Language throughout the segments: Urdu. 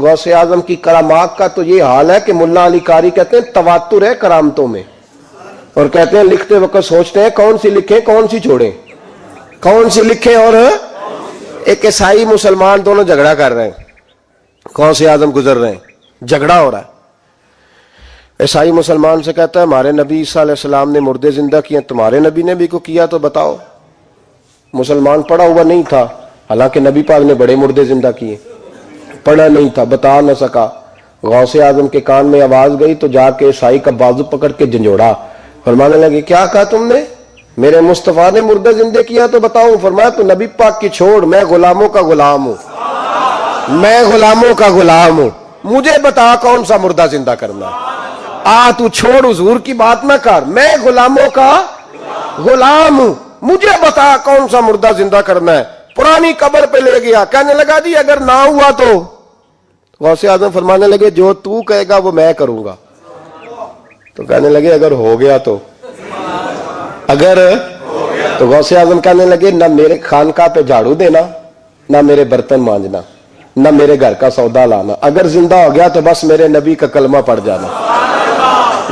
غوث اعظم کی کرامات کا تو یہ حال ہے کہ ملا علی قاری کہتے ہیں تواتر ہے کرامتوں میں، اور کہتے ہیں لکھتے وقت سوچتے ہیں کون سی لکھیں کون سی چھوڑیں، کون سی لکھیں، اور ایک عیسائی مسلمان دونوں جھگڑا کر رہے ہیں، غوث اعظم گزر رہے ہیں، جھگڑا ہو رہا ہے۔ عیسائی مسلمان سے کہتا ہے ہمارے نبی عیسیٰ علیہ السلام نے مردے زندہ کیے، تمہارے نبی نے بھی کو کیا تو بتاؤ۔ مسلمان پڑھا ہوا نہیں تھا، حالانکہ نبی پاک نے بڑے مردے زندہ کیے، پڑھا نہیں تھا، بتا نہ سکا۔ غوث اعظم کے کان میں آواز گئی تو جا کے عیسائی کا بازو پکڑ کے جھنجھوڑا، فرمانے لگے کیا کہا تم نے؟ میرے مصطفیٰ نے مردے زندہ کیا تو بتاؤ۔ فرمایا تو نبی پاک کی چھوڑ، میں غلاموں کا غلام ہوں، میں غلاموں کا غلام ہوں، مجھے بتا کون سا مردہ زندہ کرنا ہے۔ تو چھوڑ حضور کی بات نہ کر، میں غلاموں کا غلام ہوں، مجھے بتا کون سا مردہ زندہ کرنا ہے۔ پرانی قبر پہ لے گیا، کہنے لگا جی اگر نہ ہوا تو؟ غوث اعظم فرمانے لگے جو تو کہے گا وہ میں کروں گا۔ تو کہنے لگے اگر ہو گیا تو؟ اگر تو غوث اعظم کہنے لگے نہ میرے خانقاہ پہ جھاڑو دینا، نہ میرے برتن مانجنا، نہ میرے گھر کا سودا لانا، اگر زندہ ہو گیا تو بس میرے نبی کا کلمہ پڑھ جانا،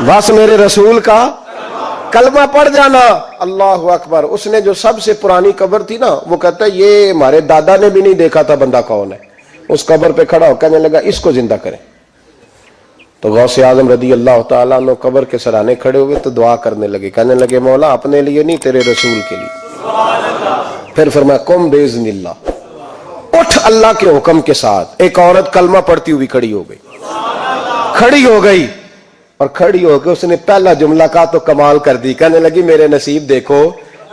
بس میرے رسول کا کلمہ پڑھ جانا۔ اللہ اکبر۔ اس نے جو سب سے پرانی قبر تھی نا، وہ کہتا ہے یہ ہمارے دادا نے بھی نہیں دیکھا تھا بندہ کون ہے، اس قبر پہ کھڑا ہو کہنے لگا اس کو زندہ کریں۔ تو غوث اعظم رضی اللہ تعالیٰ عنہ قبر کے سرانے کھڑے ہوئے تو دعا کرنے لگے، کہنے لگے مولا اپنے لیے نہیں تیرے رسول کے لیے۔ پھر فرمایا قم باذن اللہ، اٹھ اللہ کے حکم کے ساتھ۔ ایک عورت کلمہ پڑھتی ہوئی کھڑی ہو گئی، کھڑی ہو گئی، اور کھڑی ہو کے اس نے پہلا جملہ کہا تو کمال کر دی، کہنے لگی میرے نصیب دیکھو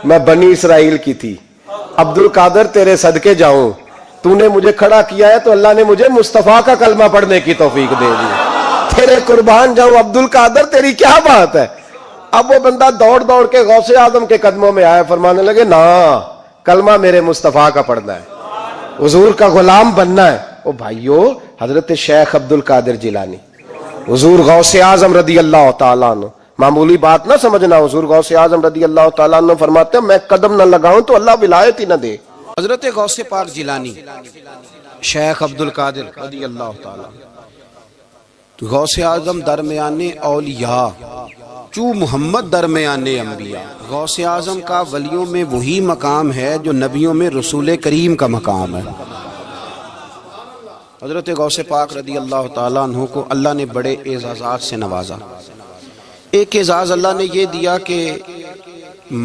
میں بنی اسرائیل کی تھی، عبد القادر تیرے صدقے جاؤں، تو نے مجھے کھڑا کیا ہے تو اللہ نے مجھے مصطفیٰ کا کلمہ پڑھنے کی توفیق دے دی، تیرے قربان جاؤں عبد القادر، تیری کیا بات ہے۔ اب وہ بندہ دوڑ دوڑ کے غوث اعظم کے قدموں میں آیا، فرمانے لگے نا کلمہ میرے مصطفیٰ کا پڑھنا ہے، حضور کا غلام بننا ہے۔ او بھائیو، حضرت شیخ عبد القادر جیلانی، حضور غوث اعظم رضی اللہ تعالیٰ عنہ، معمولی بات نہ سمجھنا، حضور غوث اعظم رضی اللہ تعالیٰ عنہ فرماتے ہیں میں قدم نہ لگاؤں تو اللہ ولایت ہی نہ دے۔ حضرت غوث پاک جیلانی شیخ عبد القادر رضی اللہ تعالیٰ غوث اعظم درمیان اولیاء چو محمد درمیان انبیاء۔ غوث اعظم کا ولیوں میں وہی مقام ہے جو نبیوں میں رسول کریم کا مقام ہے۔ حضرت غوث پاک رضی اللہ تعالیٰ عنہ کو اللہ نے بڑے اعزازات سے نوازا۔ ایک اعزاز اللہ نے یہ دیا کہ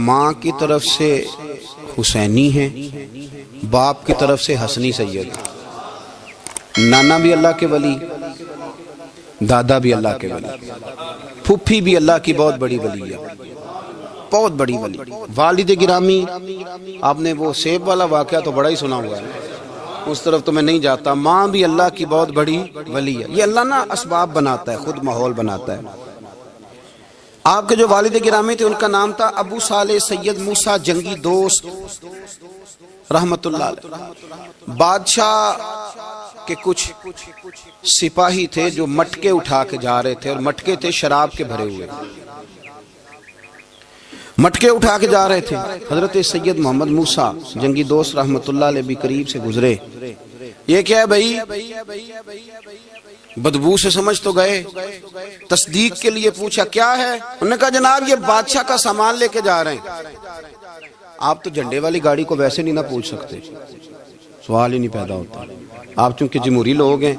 ماں کی طرف سے حسینی ہے، باپ کی طرف سے حسنی سید، نانا بھی اللہ کے ولی، دادا بھی اللہ کے ولی، پھپھی بھی اللہ کی بہت بڑی ولی ہے، بہت بڑی ولی۔ والد گرامی، آپ نے وہ سیب والا واقعہ تو بڑا ہی سنا ہوا ہے، اس طرف تو میں نہیں جاتا۔ ماں بھی اللہ کی بہت بڑی ولی ہے۔ یہ اللہ نا اسباب بناتا ہے، خود ماحول بناتا ہے۔ آپ کے جو والد گرامی تھے ان کا نام تھا ابو صالح سید موسیٰ جنگی دوست رحمت اللہ علیہ۔ بادشاہ کے کچھ سپاہی تھے جو مٹکے اٹھا کے جا رہے تھے، اور مٹکے تھے شراب کے بھرے ہوئے، مٹکے اٹھا کے جا رہے تھے۔ حضرت سید محمد موسیٰ جنگی دوست رحمت اللہ علیہ بھی قریب سے گزرے۔ یہ کیا ہے بھائی؟ بدبو سے سمجھ تو گئے، تصدیق کے لیے پوچھا کیا ہے؟ انہوں نے کہا جناب یہ بادشاہ کا سامان لے کے جا رہے ہیں۔ آپ تو جھنڈے والی گاڑی کو ویسے نہیں نہ پوچھ سکتے، سوال ہی نہیں پیدا ہوتا۔ آپ چونکہ جمہوری لوگ ہیں،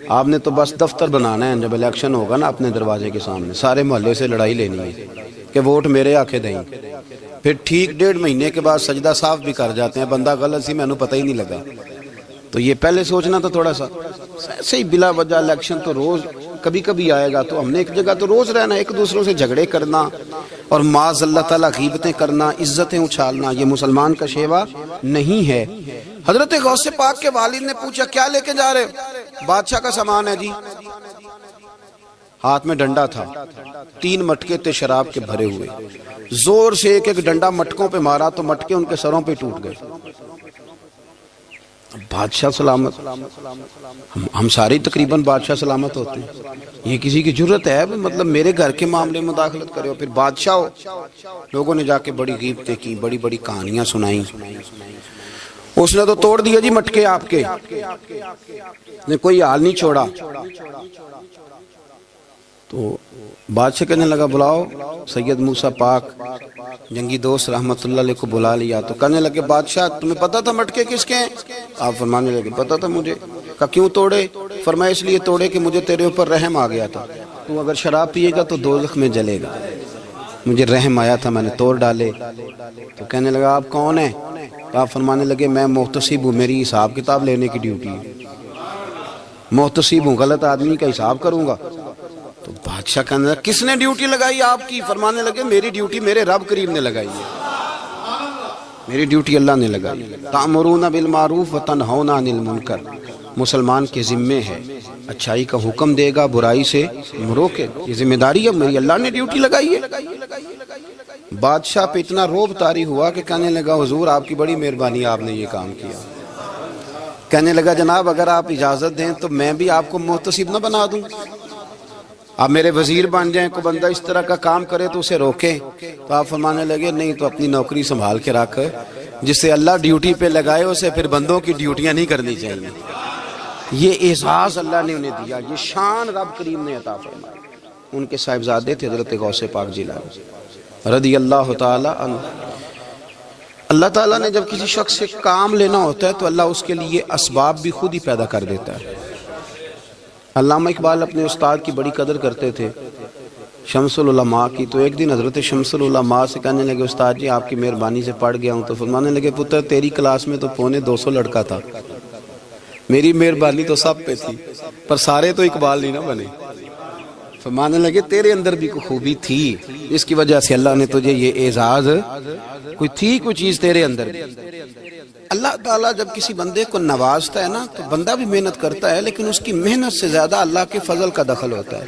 آپ نے تو بس دفتر بنانا ہے، جب الیکشن ہوگا نا اپنے دروازے کے سامنے سارے محلے سے لڑائی لینی ہے کہ ووٹ میرے آکھے دیں، پھر ٹھیک 1.5 مہینے کے بعد سجدہ صاف بھی کر جاتے ہیں، بندہ غلط سی میں نے پتہ ہی نہیں لگا۔ تو یہ پہلے سوچنا تھا تھوڑا سا صحیح، بلا وجہ الیکشن تو روز کبھی کبھی آئے گا، تو ہم نے ایک جگہ تو روز رہنا، ایک دوسروں سے جھگڑے کرنا اور معاذ اللہ تعالیٰ غیبتیں کرنا، عزتیں اچھالنا، یہ مسلمان کا شیوا نہیں ہے۔ حضرت غوث پاک کے والد نے پوچھا کیا لے کے جا رہے؟ بادشاہ کا سامان ہے جی۔ ہاتھ میں ڈنڈا تھا، 3 مٹکے تھے شراب کے بھرے ہوئے، زور سے ایک ایک ڈنڈا مٹکوں پہ مارا تو مٹکے ان کے سروں پہ ٹوٹ گئے۔ بادشاہ سلامت، ہم سارے تقریباً بادشاہ سلامت ہوتے ہیں، یہ کسی کی جرت ہے مطلب میرے گھر کے معاملے میں مداخلت کرے ہو، پھر بادشاہ ہو۔ لوگوں نے جا کے بڑی غیبتیں کی، بڑی بڑی کہانیاں سنائیں۔ اس نے تو توڑ دیا جی مٹکے آپ کے، نے کوئی حال نہیں چھوڑا۔ تو بادشاہ کہنے لگا بلاؤ سید موسیٰ پاک جنگی دوست رحمت اللہ علیہ کو بلا لیا۔ تو کہنے لگے بادشاہ تمہیں پتا تھا مٹکے کس کے ہیں؟ آپ فرمانے لگے پتا تھا مجھے۔ کہا کیوں توڑے؟ فرمایا اس لیے توڑے کہ مجھے تیرے اوپر رحم آ گیا تھا، تو اگر شراب پیے گا تو دوزخ میں جلے گا، مجھے رحم آیا تھا میں نے توڑ ڈالے۔ تو کہنے لگا آپ کون ہیں؟ تو آپ فرمانے لگے میں محتسب ہوں، میری حساب کتاب لینے کی ڈیوٹی ہے، محتسب ہوں، غلط آدمی کا حساب کروں گا۔ تو بادشاہ کہنے لگا کس نے ڈیوٹی لگائی آپ کی؟ فرمانے لگے میری ڈیوٹی میرے رب کریم نے لگائی ہے، میری ڈیوٹی اللہ نے لگائی ہے۔ تأمرون بالمعروف وتنہون عن المنکر، مسلمان کے ذمے ہے اچھائی کا حکم دے گا، برائی سے روکے، یہ ذمہ داری ہے میری، اللہ نے ڈیوٹی لگائی ہے۔ بادشاہ پہ اتنا روب طاری ہوا کہ کہنے لگا حضور آپ کی بڑی مہربانی، آپ نے یہ کام کیا۔ کہنے لگا جناب اگر آپ اجازت دیں تو میں بھی آپ کو محتسب نہ بنا دوں، آپ میرے وزیر بن جائیں، کوئی بندہ اس طرح کا کام کرے تو اسے روکیں۔ تو آپ فرمانے لگے نہیں، تو اپنی نوکری سنبھال کے رکھ، جسے اللہ ڈیوٹی پہ لگائے اسے پھر بندوں کی ڈیوٹیاں نہیں کرنی چاہیے۔ یہ اعزاز اللہ نے انہیں دیا، یہ شان رب کریم نے عطا فرمائی۔ ان کے صاحبزادے تھے حضرت غوث پاک جیلانی رضی اللہ تعالی عنہ۔ اللہ تعالیٰ نے جب کسی شخص سے کام لینا ہوتا ہے تو اللہ اس کے لیے اسباب بھی خود ہی پیدا کر دیتا ہے۔ علامہ اقبال اپنے استاد کی بڑی قدر کرتے تھے، شمس العلماء کی۔ تو ایک دن حضرت شمس العلماء سے کہنے لگے استاد جی آپ کی مہربانی سے پڑھ گیا ہوں۔ تو فرمانے لگے پتر تیری کلاس میں تو 250 لڑکا تھا، میری مہربانی تو سب پہ تھی، پر سارے تو اقبال نہیں نہ بنے۔ فرمانے لگے تیرے اندر بھی کوئی خوبی تھی، اس کی وجہ سے اللہ نے تجھے یہ اعزاز، کوئی تھی کوئی چیز تیرے اندر بھی۔ اللہ تعالیٰ جب کسی بندے کو نوازتا ہے نا تو بندہ بھی محنت کرتا ہے، لیکن اس کی محنت سے زیادہ اللہ کے فضل کا دخل ہوتا ہے۔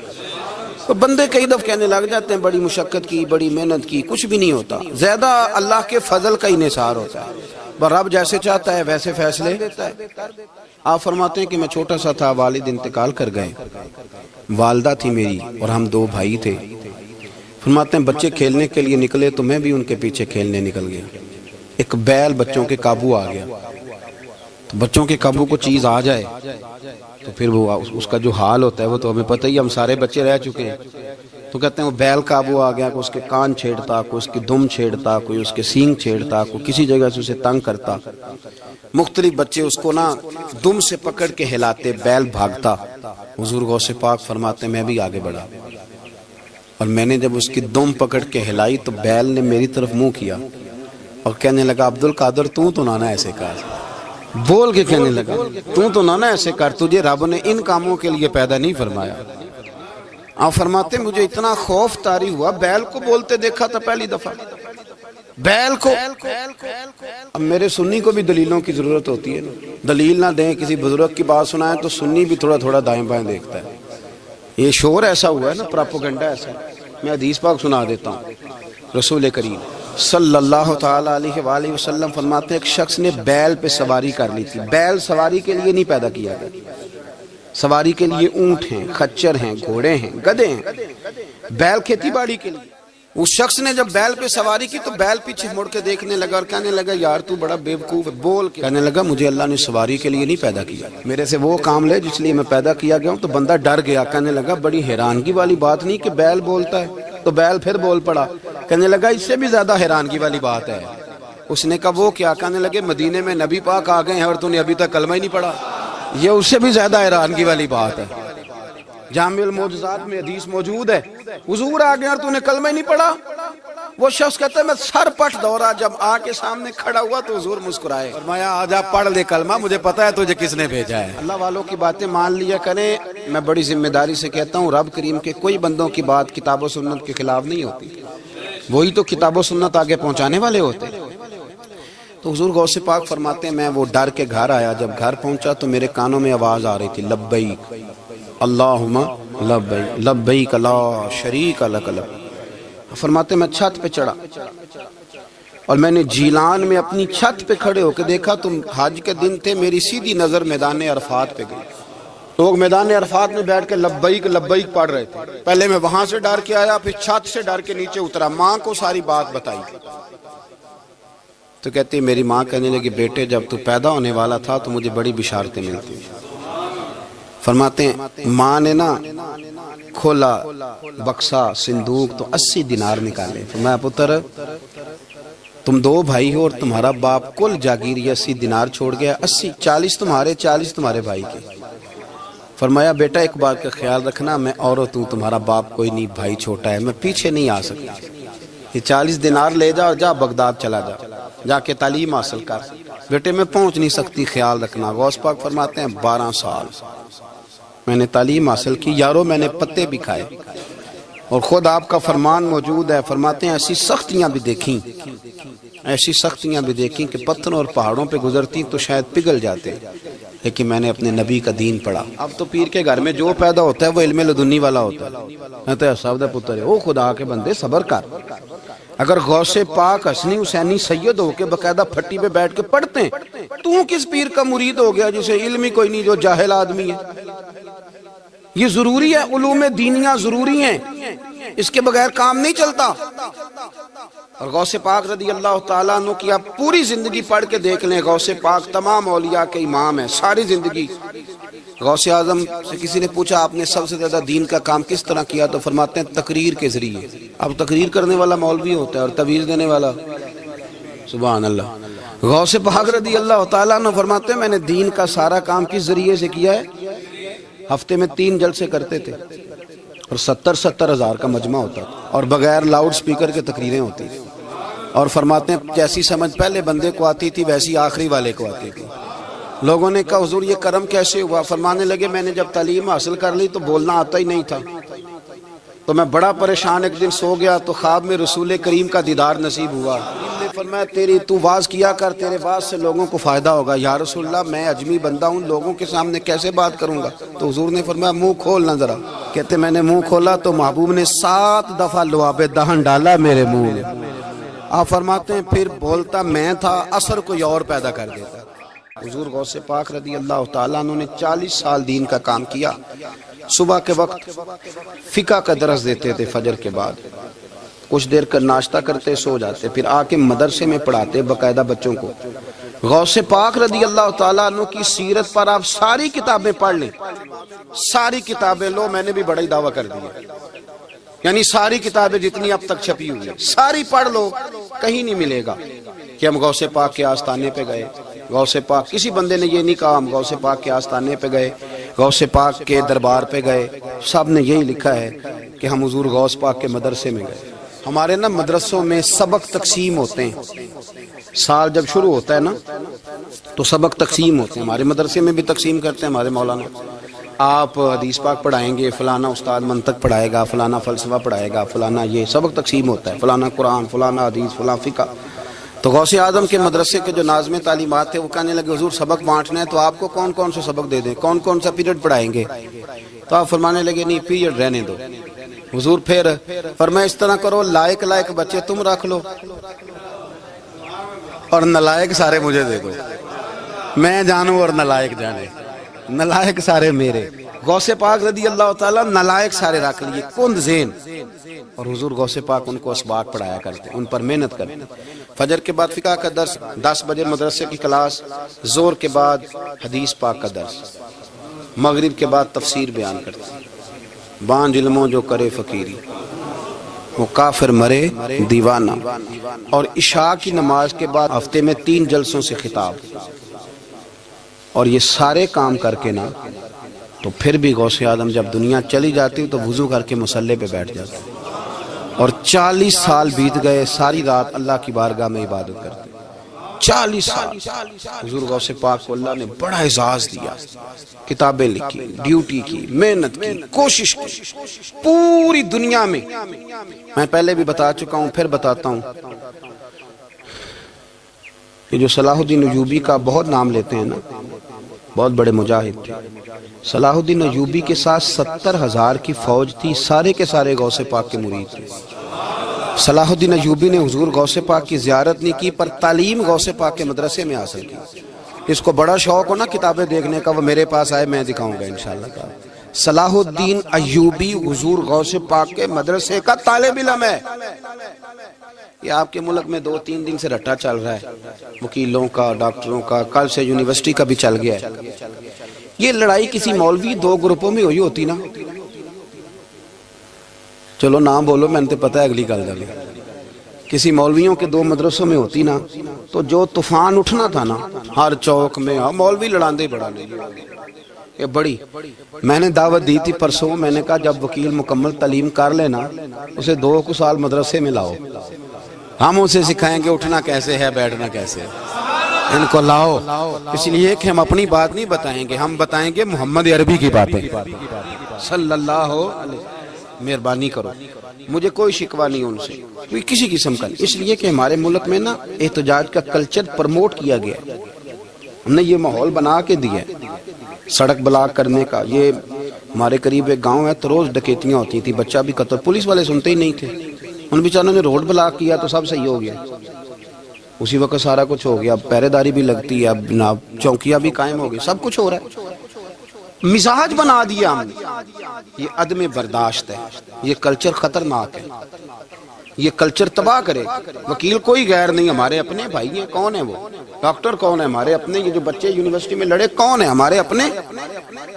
تو بندے کئی دفعہ کہنے لگ جاتے ہیں بڑی مشقت کی، بڑی محنت کی، کچھ بھی نہیں ہوتا، زیادہ اللہ کے فضل کا انحصار ہوتا ہے۔ رب جیسے چاہتا ہے ویسے فیصلے دیتا ہے۔ آپ فرماتے ہیں کہ میں چھوٹا سا تھا، والد انتقال کر گئے، والدہ تھی میری اور ہم 2 بھائی تھے۔ فرماتے ہیں بچے کھیلنے کے لیے نکلے تو میں بھی ان کے پیچھے کھیلنے نکل گیا۔ ایک بیل بچوں کے قابو آ گیا، تو بچوں کے قابو کو چیز آ جائے تو پھر وہ اس کا جو حال ہوتا ہے وہ تو ہمیں پتہ ہی، ہم سارے بچے رہ چکے ہیں۔ تو کہتے ہیں وہ بیل قابو آ گیا، کوئی اس کے کان چھیڑتا، کوئی اس کی دم چھیڑتا، کوئی اس کے سینگ چھیڑتا، کوئی کسی جگہ سے اسے تنگ کرتا۔ مختلف بچے اس کو نا دم سے پکڑ کے ہلاتے، بیل بھاگتا۔ حضور غوث پاک فرماتے ہیں میں بھی آگے بڑھا، اور میں نے جب اس کی دم پکڑ کے ہلائی تو بیل نے میری طرف منہ کیا اور کہنے لگا عبد القادر تو نہ ایسے کر، بول کے کہنے لگا تو نہ ایسے کر، تجھے رب نے ان کاموں کے لیے پیدا نہیں فرمایا۔ آپ فرماتے مجھے اتنا خوف طاری ہوا، بیل کو بولتے دیکھا تھا پہلی دفعہ، بیل کو۔ اب میرے سنی کو بھی دلیلوں کی ضرورت ہوتی ہے نا، دلیل نہ دیں، کسی بزرگ کی بات سنائیں تو سنی بھی تھوڑا تھوڑا دائیں بائیں دیکھتا ہے۔ یہ شور ایسا ہوا ہے نا، پراپوگنڈا ایسا ہے۔ میں حدیث پاک سنا دیتا ہوں۔ رسول کریم صلی اللہ تعالی علیہ وآلہ وسلم فرماتے ہیں ایک شخص نے بیل پہ سواری کر لی تھی۔ بیل سواری کے لیے نہیں پیدا کیا گیا، سواری کے لیے اونٹ ہیں، خچر ہیں، گھوڑے ہیں، گدھے ہیں، بیل کھیتی باڑی کے لیے۔ اس شخص نے جب بیل پہ سواری کی تو بیل پیچھے مڑ کے دیکھنے لگا اور کہنے لگا یار تو بڑا بیوقوف ہے، بول کے کہنے لگا مجھے اللہ نے سواری کے لیے نہیں پیدا کیا، میرے سے وہ کام لے جس لیے میں پیدا کیا گیا ہوں۔ تو بندہ ڈر گیا، کہنے لگا بڑی حیرانگی والی بات نہیں کہ بیل بولتا ہے، تو بیل پھر بول پڑا۔ کہنے لگا اس سے بھی زیادہ حیرانگی والی بات ہے۔ اس نے کہا وہ کیا؟ کہنے لگے مدینے میں نبی پاک آ گئے ہیں اور تو نے ابھی تک کلمہ ہی نہیں پڑھا، یہ اس سے بھی زیادہ حیرانگی والی بات ہے۔ جامع المعجزات میں حدیث موجود ہے، حضور آ گئے اور تو نے کلمہ ہی نہیں پڑھا۔ وہ شخص کہتا ہے میں سر پٹ دورا، جب آ کے سامنے کھڑا ہوا تو حضور مسکرائے، فرمایا آجا پڑھ لے کلمہ، مجھے پتا ہے تجھے کس نے بھیجا ہے۔ اللہ والوں کی باتیں مان لیا کریں، میں بڑی ذمہ داری سے کہتا ہوں رب کریم کے کوئی بندوں کی بات کتاب و سنت کے خلاف نہیں ہوتی، وہی تو کتاب و سنت آگے پہنچانے والے ہوتے۔ تو حضور غوث پاک فرماتے ہیں میں وہ ڈر کے گھر آیا، جب گھر پہنچا تو میرے کانوں میں آواز آ رہی تھی لبیک اللہم لبیک لبیک لا شریک لک لبیک۔ فرماتے میں چھت پہ چڑھا اور میں نے جیلان میں اپنی چھت پہ کھڑے ہو کے دیکھا تو حج کے دن تھے، میری سیدھی نظر میدان عرفات پہ گئی، لوگ میدان عرفات میں بیٹھ کے لبیک لبیک پڑھ رہے تھے۔ پہلے میں وہاں سے ڈر کے آیا، پھر چھت سے ڈر کے نیچے اترا، ماں کو ساری بات بتائی۔ تو کہتی ہے میری ماں کہنے لگی بیٹے جب تو پیدا ہونے والا تھا تو مجھے بڑی بشارتیں ملتی. فرماتے ہیں ماں نے نا کھولا بکسا صندوق تو 80 دینار نکالے. فرمایا پتر تم 2 بھائی ہو اور تمہارا باپ کل جاگیر 80 دینار چھوڑ گیا. 40 تمہارے 40 تمہارے بھائی کے. فرمایا بیٹا ایک بات کا خیال رکھنا میں عورت ہوں تمہارا باپ کوئی نہیں بھائی چھوٹا ہے میں پیچھے نہیں آ سکتا. یہ 40 دینار لے جا اور جا بغداد چلا جا کے تعلیم حاصل کر. بیٹے میں پہنچ نہیں سکتی خیال رکھنا. غوث پاک فرماتے ہیں 12 سال میں نے تعلیم حاصل کی یارو میں نے پتے بھی کھائے اور خود آپ کا فرمان موجود ہے. فرماتے ہیں ایسی سختیاں بھی دیکھیں کہ پتھروں اور پہاڑوں پہ گزرتی تو شاید پگھل جاتے لیکن میں نے اپنے نبی کا دین پڑھا. اب تو پیر کے گھر میں جو پیدا ہوتا ہے وہ علم لدنی والا ہوتا ہے. کہتے ہیں صاحب دا پتر ہے او خدا کے بندے صبر کر. اگر غوث پاک حسنی حسینی سید ہو کے باقاعدہ پھٹی پہ بیٹھ کے پڑھتے ہیں تو کس پیر کا مرید ہو گیا جسے علم ہی کوئی نہیں جو جاہل آدمی ہے. یہ ضروری ہے علوم دینیاں ضروری ہیں اس کے بغیر کام نہیں چلتا. اور غوث پاک رضی اللہ تعالیٰ عنہ کی آپ پوری زندگی پڑھ کے دیکھ لیں. غوث پاک تمام اولیاء کے امام ہیں ساری زندگی. غوث اعظم سے کسی نے پوچھا آپ نے سب سے زیادہ دین کا کام کس طرح کیا تو فرماتے ہیں تقریر کے ذریعے. اب تقریر کرنے والا مولوی ہوتا ہے اور تویز دینے والا سبحان اللہ. غوث پاک رضی اللہ تعالیٰ عنہ فرماتے ہیں میں نے دین کا سارا کام کس ذریعے سے کیا ہے. ہفتے میں 3 جلسے کرتے تھے اور 70 ہزار کا مجمع ہوتا تھا اور بغیر لاؤڈ سپیکر کے تقریریں ہوتی تھی. اور فرماتے ہیں جیسی سمجھ پہلے بندے کو آتی تھی ویسی آخری والے کو آتی تھی. لوگوں نے کہا حضور یہ کرم کیسے ہوا. فرمانے لگے میں نے جب تعلیم حاصل کر لی تو بولنا آتا ہی نہیں تھا تو میں بڑا پریشان ایک دن سو گیا تو خواب میں رسول کریم کا دیدار نصیب ہوا. فرمایا تیری تو واز کیا کر تیرے واز سے لوگوں کو فائدہ ہوگا. یا رسول اللہ میں اجمی بندہ ہوں لوگوں کے سامنے کیسے بات کروں گا. تو حضور نے فرمایا منہ کھولنا ذرا. کہتے میں نے منہ کھولا تو محبوب نے 7 دفعہ لعاب دہن ڈالا میرے منہ میں. آپ فرماتے ہیں پھر بولتا میں تھا اثر کوئی اور پیدا کر دیتا. حضور غوث پاک رضی اللہ تعالیٰ عنہ نے 40 سال دین کا کام کیا. صبح کے وقت فقہ کا درس دیتے تھے فجر کے بعد کچھ دیر کر ناشتہ کرتے سو جاتے پھر آ کے مدرسے میں پڑھاتے باقاعدہ بچوں کو. غوث پاک رضی اللہ تعالیٰ عنہ کی سیرت پر آپ ساری کتابیں پڑھ لیں ساری کتابیں لو. میں نے بھی بڑا ہی دعویٰ کر دیا یعنی ساری کتابیں جتنی اب تک چھپی ہوئی ہیں ساری پڑھ لو. کہیں نہیں ملے گا کہ ہم غوث پاک کے آستانے پہ گئے. غوث پاک کسی بندے نے یہ نہیں کہا ہم غوث پاک کے آستانے پہ گئے غوث پاک کے دربار پہ گئے. سب نے یہی لکھا ہے کہ ہم حضور غوث پاک کے مدرسے میں گئے. ہمارے نا مدرسوں میں سبق تقسیم ہوتے ہیں. سال جب شروع ہوتا ہے نا تو سبق تقسیم ہوتے ہیں. ہمارے مدرسے میں بھی تقسیم کرتے ہیں ہمارے مولانا. آپ حدیث پاک پڑھائیں گے فلانا استاد منطق پڑھائے گا فلانا فلسفہ پڑھائے گا فلانا یہ سبق تقسیم ہوتا ہے. فلانا قرآن فلانا حدیث فلاں فقہ. تو غوث اعظم کے مدرسے کے جو ناظم تعلیمات تھے وہ کہنے لگے حضور سبق بانٹنا ہے تو آپ کو کون کون سے سبق دے دیں کون کون سا پیریڈ پڑھائیں گے. تو آپ فرمانے لگے نہیں پیریڈ رہنے دو. حضور پھر فرمایا اس طرح کرو لائق بچے تم رکھ لو اور نلائق سارے مجھے دے دو. میں جانوں اور نلائق جانے. نلائق سارے میرے. غوث پاک رضی اللہ تعالیٰ نلائق سارے رکھ لیے کند ذہن. اور حضور غوث پاک ان کو اسباق پڑھایا کرتے ان پر محنت کرتے. فجر کے بعد فقہ کا درس 10 بجے مدرسے کی کلاس. زور کے بعد حدیث پاک کا درس. مغرب کے بعد تفسیر بیان کرتے. بانج علموں جو کرے فقیری وہ کافر مرے دیوانہ. اور عشاء کی نماز کے بعد ہفتے میں 3 جلسوں سے خطاب. اور یہ سارے کام کر کے نا تو پھر بھی غوث اعظم جب دنیا چلی جاتی تو وضو کر کے مصلی پہ بیٹھ جاتے اور 40 سال بیت گئے ساری رات اللہ کی بارگاہ میں عبادت کرتے. 40 سال حضور غوث پاک کو اللہ نے بڑا اعزاز دیا. کتابیں لکھی ڈیوٹی کی محنت کی کوشش کی پوری دنیا میں. میں پہلے بھی بتا چکا ہوں پھر بتاتا ہوں. یہ جو صلاح الدین ایوبی کا بہت نام لیتے ہیں نا بہت بڑے مجاہد تھے. صلاح الدین ایوبی کے ساتھ 70,000 کی فوج تھی. سارے کے سارے غوث پاک کے مرید تھے. صلاح الدین ایوبی نے حضور غوث پاک کی زیارت نہیں کی پر تعلیم غوث پاک کے مدرسے میں حاصل کی. اس کو بڑا شوق ہو نا کتابیں دیکھنے کا وہ میرے پاس آئے میں دکھاؤں گا انشاءاللہ. صلاح الدین ایوبی حضور غوث پاک کے مدرسے کا طالب علم ہے. یہ آپ کے ملک میں 2-3 دن سے رٹا چل رہا ہے وکیلوں کا، ڈاکٹروں کا، کل سے یونیورسٹی کا بھی چل گیا ہے. یہ لڑائی کسی مولوی 2 گروپوں میں ہوئی ہوتی نا، چلو نام بولو، میں نے پتہ ہے اگلی گل دے، کسی مولویوں کے 2 مدرسوں میں ہوتی نا تو جو طوفان اٹھنا تھا نا ہر چوک میں، مولوی لڑاندے بڑا نہیں. یہ بڑی میں نے دعوت دی تھی پرسوں، میں نے کہا جب وکیل مکمل تعلیم کر لینا اسے 2 سال مدرسے میں لاؤ، ہم اسے سکھائیں گے اٹھنا کیسے ہے، بیٹھنا کیسے ہے، ان کو لاؤ. اس لیے کہ ہم اپنی بات نہیں بتائیں گے، ہم بتائیں گے محمد عربی کی باتیں صلی اللہ علیہ. مہربانی کرو، مجھے کوئی شکوہ نہیں ان سے، کوئی کسی قسم کا نہیں. اس لیے کہ ہمارے ملک میں نا احتجاج کا کلچر پروموٹ کیا گیا، ہم نے یہ ماحول بنا کے دیا ہے سڑک بلاک کرنے کا. یہ ہمارے قریب ایک گاؤں ہے تو روز ڈکیتیاں ہوتی تھی، بچہ بھی قتل، پولیس والے سنتے ہی نہیں تھے، ان بیچاروں نے روڈ بلاک کیا تو سب صحیح ہو گیا، اسی وقت سارا کچھ ہو گیا. اب پہرے داری بھی لگتی ہے، اب جناب چوکیاں بھی قائم ہو گئی، سب کچھ ہو رہا ہے. مزاج بنا دیا ہم نے. یہ عدم برداشت ہے، یہ کلچر خطرناک ہے، یہ کلچر تباہ کرے. وکیل کوئی غیر نہیں، ہمارے اپنے بھائی ہیں. کون ہے وہ ڈاکٹر؟ کون ہے ہمارے اپنے؟ یہ جو بچے یونیورسٹی میں لڑے کون ہے ہمارے اپنے؟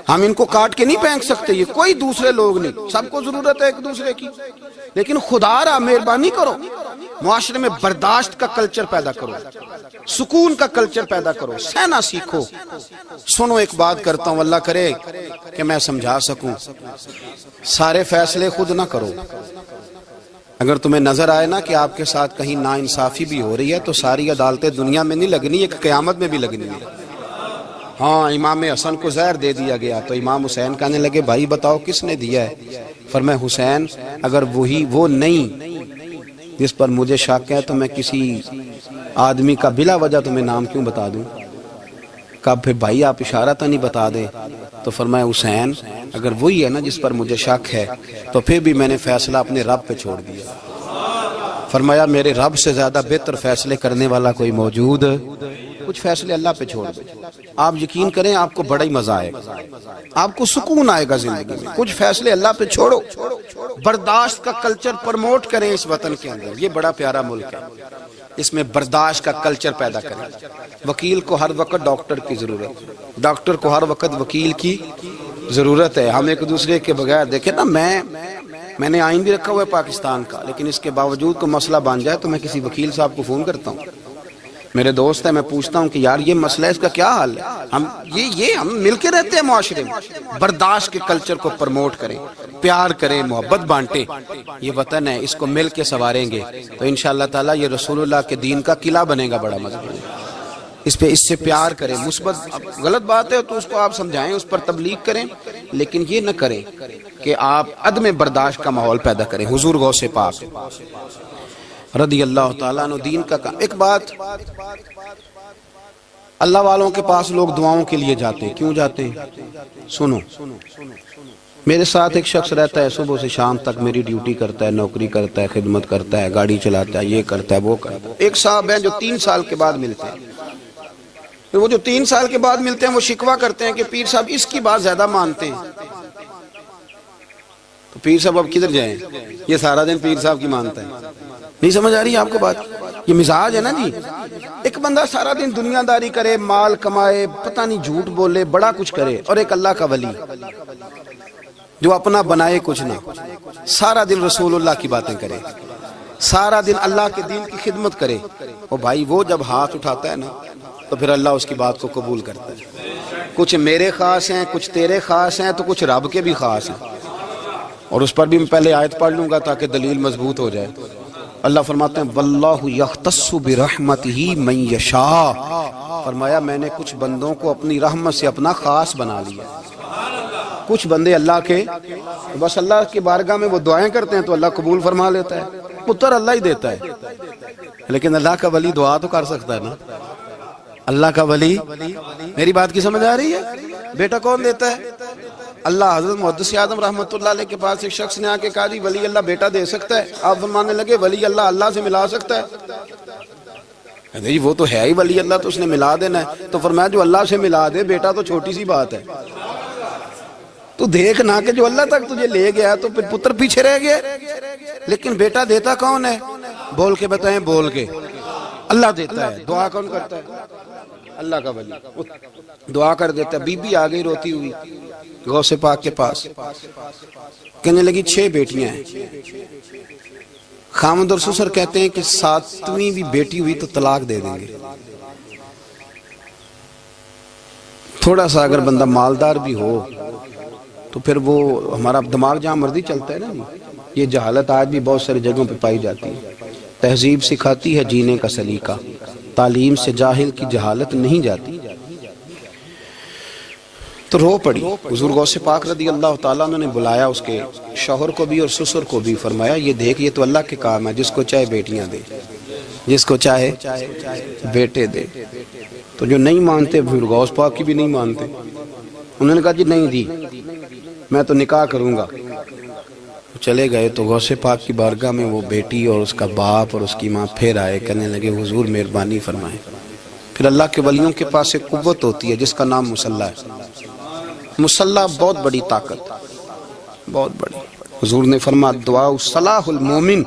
ہم ان کو کاٹ کے نہیں پھینک سکتے، یہ کوئی دوسرے لوگ نہیں، سب کو ضرورت ہے ایک دوسرے کی. لیکن خدا را مہربانی کرو، معاشرے میں برداشت کا کلچر پیدا کرو، سکون کا کلچر پیدا کرو، سہنا سیکھو. سنو ایک بات کرتا ہوں، اللہ کرے کہ میں سمجھا سکوں. سارے فیصلے خود نہ کرو. اگر تمہیں نظر آئے نا کہ آپ کے ساتھ کہیں ناانصافی بھی ہو رہی ہے تو ساری عدالتیں دنیا میں نہیں لگنی، ایک قیامت میں بھی لگنی ہے. ہاں امام حسن کو زہر دے دیا گیا تو امام حسین کہنے لگے بھائی بتاؤ کس نے دیا ہے؟ فرمایا حسین اگر وہی وہ نہیں جس پر مجھے شک ہے تو میں کسی آدمی کا بلا وجہ تمہیں نام کیوں بتا دوں؟ کہا پھر بھائی آپ اشارہ تو نہیں بتا دے. تو فرمایا حسین اگر وہی ہے نا جس پر مجھے شک ہے تو پھر بھی میں نے فیصلہ اپنے رب پہ چھوڑ دیا. فرمایا میرے رب سے زیادہ بہتر فیصلے کرنے والا کوئی موجود؟ کچھ فیصلے اللہ پہ چھوڑ دیں. آپ یقین کریں آپ کو بڑا ہی مزہ آئے گا، آپ کو سکون آئے گا زندگی میں. کچھ فیصلے اللہ پہ چھوڑو، برداشت کا کلچر پروموٹ کریں اس وطن کے اندر. یہ بڑا پیارا ملک ہے، اس میں برداشت کا کلچر پیدا کریں. وکیل کو ہر وقت ڈاکٹر کی ضرورت، ڈاکٹر کو ہر وقت وکیل کی ضرورت ہے. ہم ایک دوسرے کے بغیر دیکھیں نا، میں نے آئین بھی رکھا ہوا ہے پاکستان کا، لیکن اس کے باوجود کوئی مسئلہ بن جائے تو میں کسی وکیل صاحب کو فون کرتا ہوں. میرے دوست ہے، میں پوچھتا ہوں کہ یار یہ مسئلہ ہے، اس کا کیا حل ہے؟ ہم مل کے رہتے ہیں معاشرے میں. برداشت کے کلچر کو پروموٹ کریں، پیار کریں، محبت بانٹیں. یہ وطن ہے، اس کو مل کے سنواریں گے تو انشاءاللہ تعالیٰ یہ رسول اللہ کے دین کا قلعہ بنے گا بڑا مضبوط. اس سے پیار کریں. مثبت غلط بات ہے تو اس کو آپ سمجھائیں، اس پر تبلیغ کریں، لیکن یہ نہ کریں کہ آپ عدم برداشت کا ماحول پیدا کریں. حضور غوث پاک رضی اللہ تعالیٰ عنہ دین کا کام. ایک بات، اللہ والوں کے پاس لوگ دعاؤں کے لیے جاتے ہیں. کیوں جاتے ہیں؟ سنو، میرے ساتھ ایک شخص رہتا ہے، صبح سے شام تک میری ڈیوٹی کرتا ہے، نوکری کرتا ہے، خدمت کرتا ہے، گاڑی چلاتا ہے، یہ کرتا ہے وہ کرتا ہے. ایک صاحب ہیں جو 3 سال کے بعد ملتے ہیں. وہ جو 3 سال کے بعد ملتے ہیں وہ شکوہ کرتے ہیں کہ پیر صاحب اس کی بات زیادہ مانتے ہیں. تو پیر صاحب اب کدھر جائیں؟ یہ سارا دن پیر صاحب کی مانتا ہے. نہیں سمجھ آ رہی ہے آپ کو بات؟ یہ مزاج ہے نا جی. ایک بندہ سارا دن دنیا داری کرے، مال کمائے، پتہ نہیں جھوٹ بولے، بڑا کچھ کرے، اور ایک اللہ کا ولی جو اپنا بنائے کچھ نہ، سارا دن رسول اللہ کی باتیں کرے، سارا دن اللہ کے دین کی خدمت کرے. اور بھائی وہ جب ہاتھ اٹھاتا ہے نا تو پھر اللہ اس کی بات کو قبول کرتا ہے. کچھ میرے خاص ہیں، کچھ تیرے خاص ہیں، تو کچھ رب کے بھی خاص ہیں. اور اس پر بھی میں پہلے آیت پڑھ لوں گا تاکہ دلیل مضبوط ہو جائے. اللہ فرماتے ہیں واللہ یختص برحمتہ من یشاء. فرمایا میں نے کچھ بندوں کو اپنی رحمت سے اپنا خاص بنا لیا. کچھ بندے اللہ کے بس اللہ کی بارگاہ میں وہ دعائیں کرتے ہیں تو اللہ قبول فرما لیتا ہے. پتر اللہ ہی دیتا ہے، لیکن اللہ کا ولی دعا تو کر سکتا ہے نا. اللہ کا ولی، میری بات کی سمجھ آ رہی ہے؟ بیٹا کون دیتا ہے؟ اللہ. حضرت محدث اعظم رحمۃ اللہ علیہ کے پاس ایک شخص نے آ کے کہا جی ولی اللہ بیٹا دے سکتا ہے؟ آپ فرمانے لگے ولی اللہ اللہ سے ملا سکتا ہے؟ جی وہ تو ہے ہی ولی اللہ، تو اس نے ملا دینا ہے. تو فرمایا جو اللہ سے ملا دے بیٹا تو چھوٹی سی بات ہے. تو دیکھ نہ کہ جو اللہ تک تجھے لے گیا تو پھر پتر پیچھے رہ گیا. لیکن بیٹا دیتا کون ہے؟ بول کے بتائیں، بول کے۔ اللہ دیتا ہے، دعا کون کرتا ہے؟ اللہ کا ولی دعا کر دیتا ہے۔ بی بی آ گئی روتی ہوئی غوث پاک کے پاس، کہنے لگی 6 بیٹیاں ہیں۔ خامد اور سسر کہتے ہیں کہ 7ویں بھی بیٹی ہوئی تو طلاق دے دیں گے۔ تھوڑا سا اگر بندہ مالدار بھی ہو تو پھر وہ ہمارا دماغ جہاں مرضی چلتا ہے نا۔ یہ جہالت آج بھی بہت ساری جگہوں پہ پائی جاتی ہے۔ تہذیب سکھاتی ہے جینے کا سلیقہ، تعلیم سے جاہل کی جہالت نہیں جاتی۔ تو رو پڑی۔ حضور غوث پاک رضی اللہ تعالیٰ عنہ نے بلایا اس کے شوہر کو بھی اور سسر کو بھی، فرمایا یہ دیکھ، یہ تو اللہ کے کام ہے، جس کو چاہے بیٹیاں دے، جس کو چاہے بیٹے دے۔ تو جو نہیں مانتے پھر غوث پاک کی بھی نہیں مانتے، انہوں نے کہا جی نہیں دی، میں تو نکاح کروں گا۔ چلے گئے تو غوث پاک کی بارگاہ میں وہ بیٹی اور اس کا باپ اور اس کی ماں پھر آئے، کہنے لگے حضور مہربانی فرمائیں۔ پھر اللہ کے ولیوں کے پاس ایک قوت ہوتی ہے جس کا نام مصلی ہے۔ مصلی بہت بڑی طاقت، بہت بڑی۔ حضور نے فرمایا دعا صلاح المومن،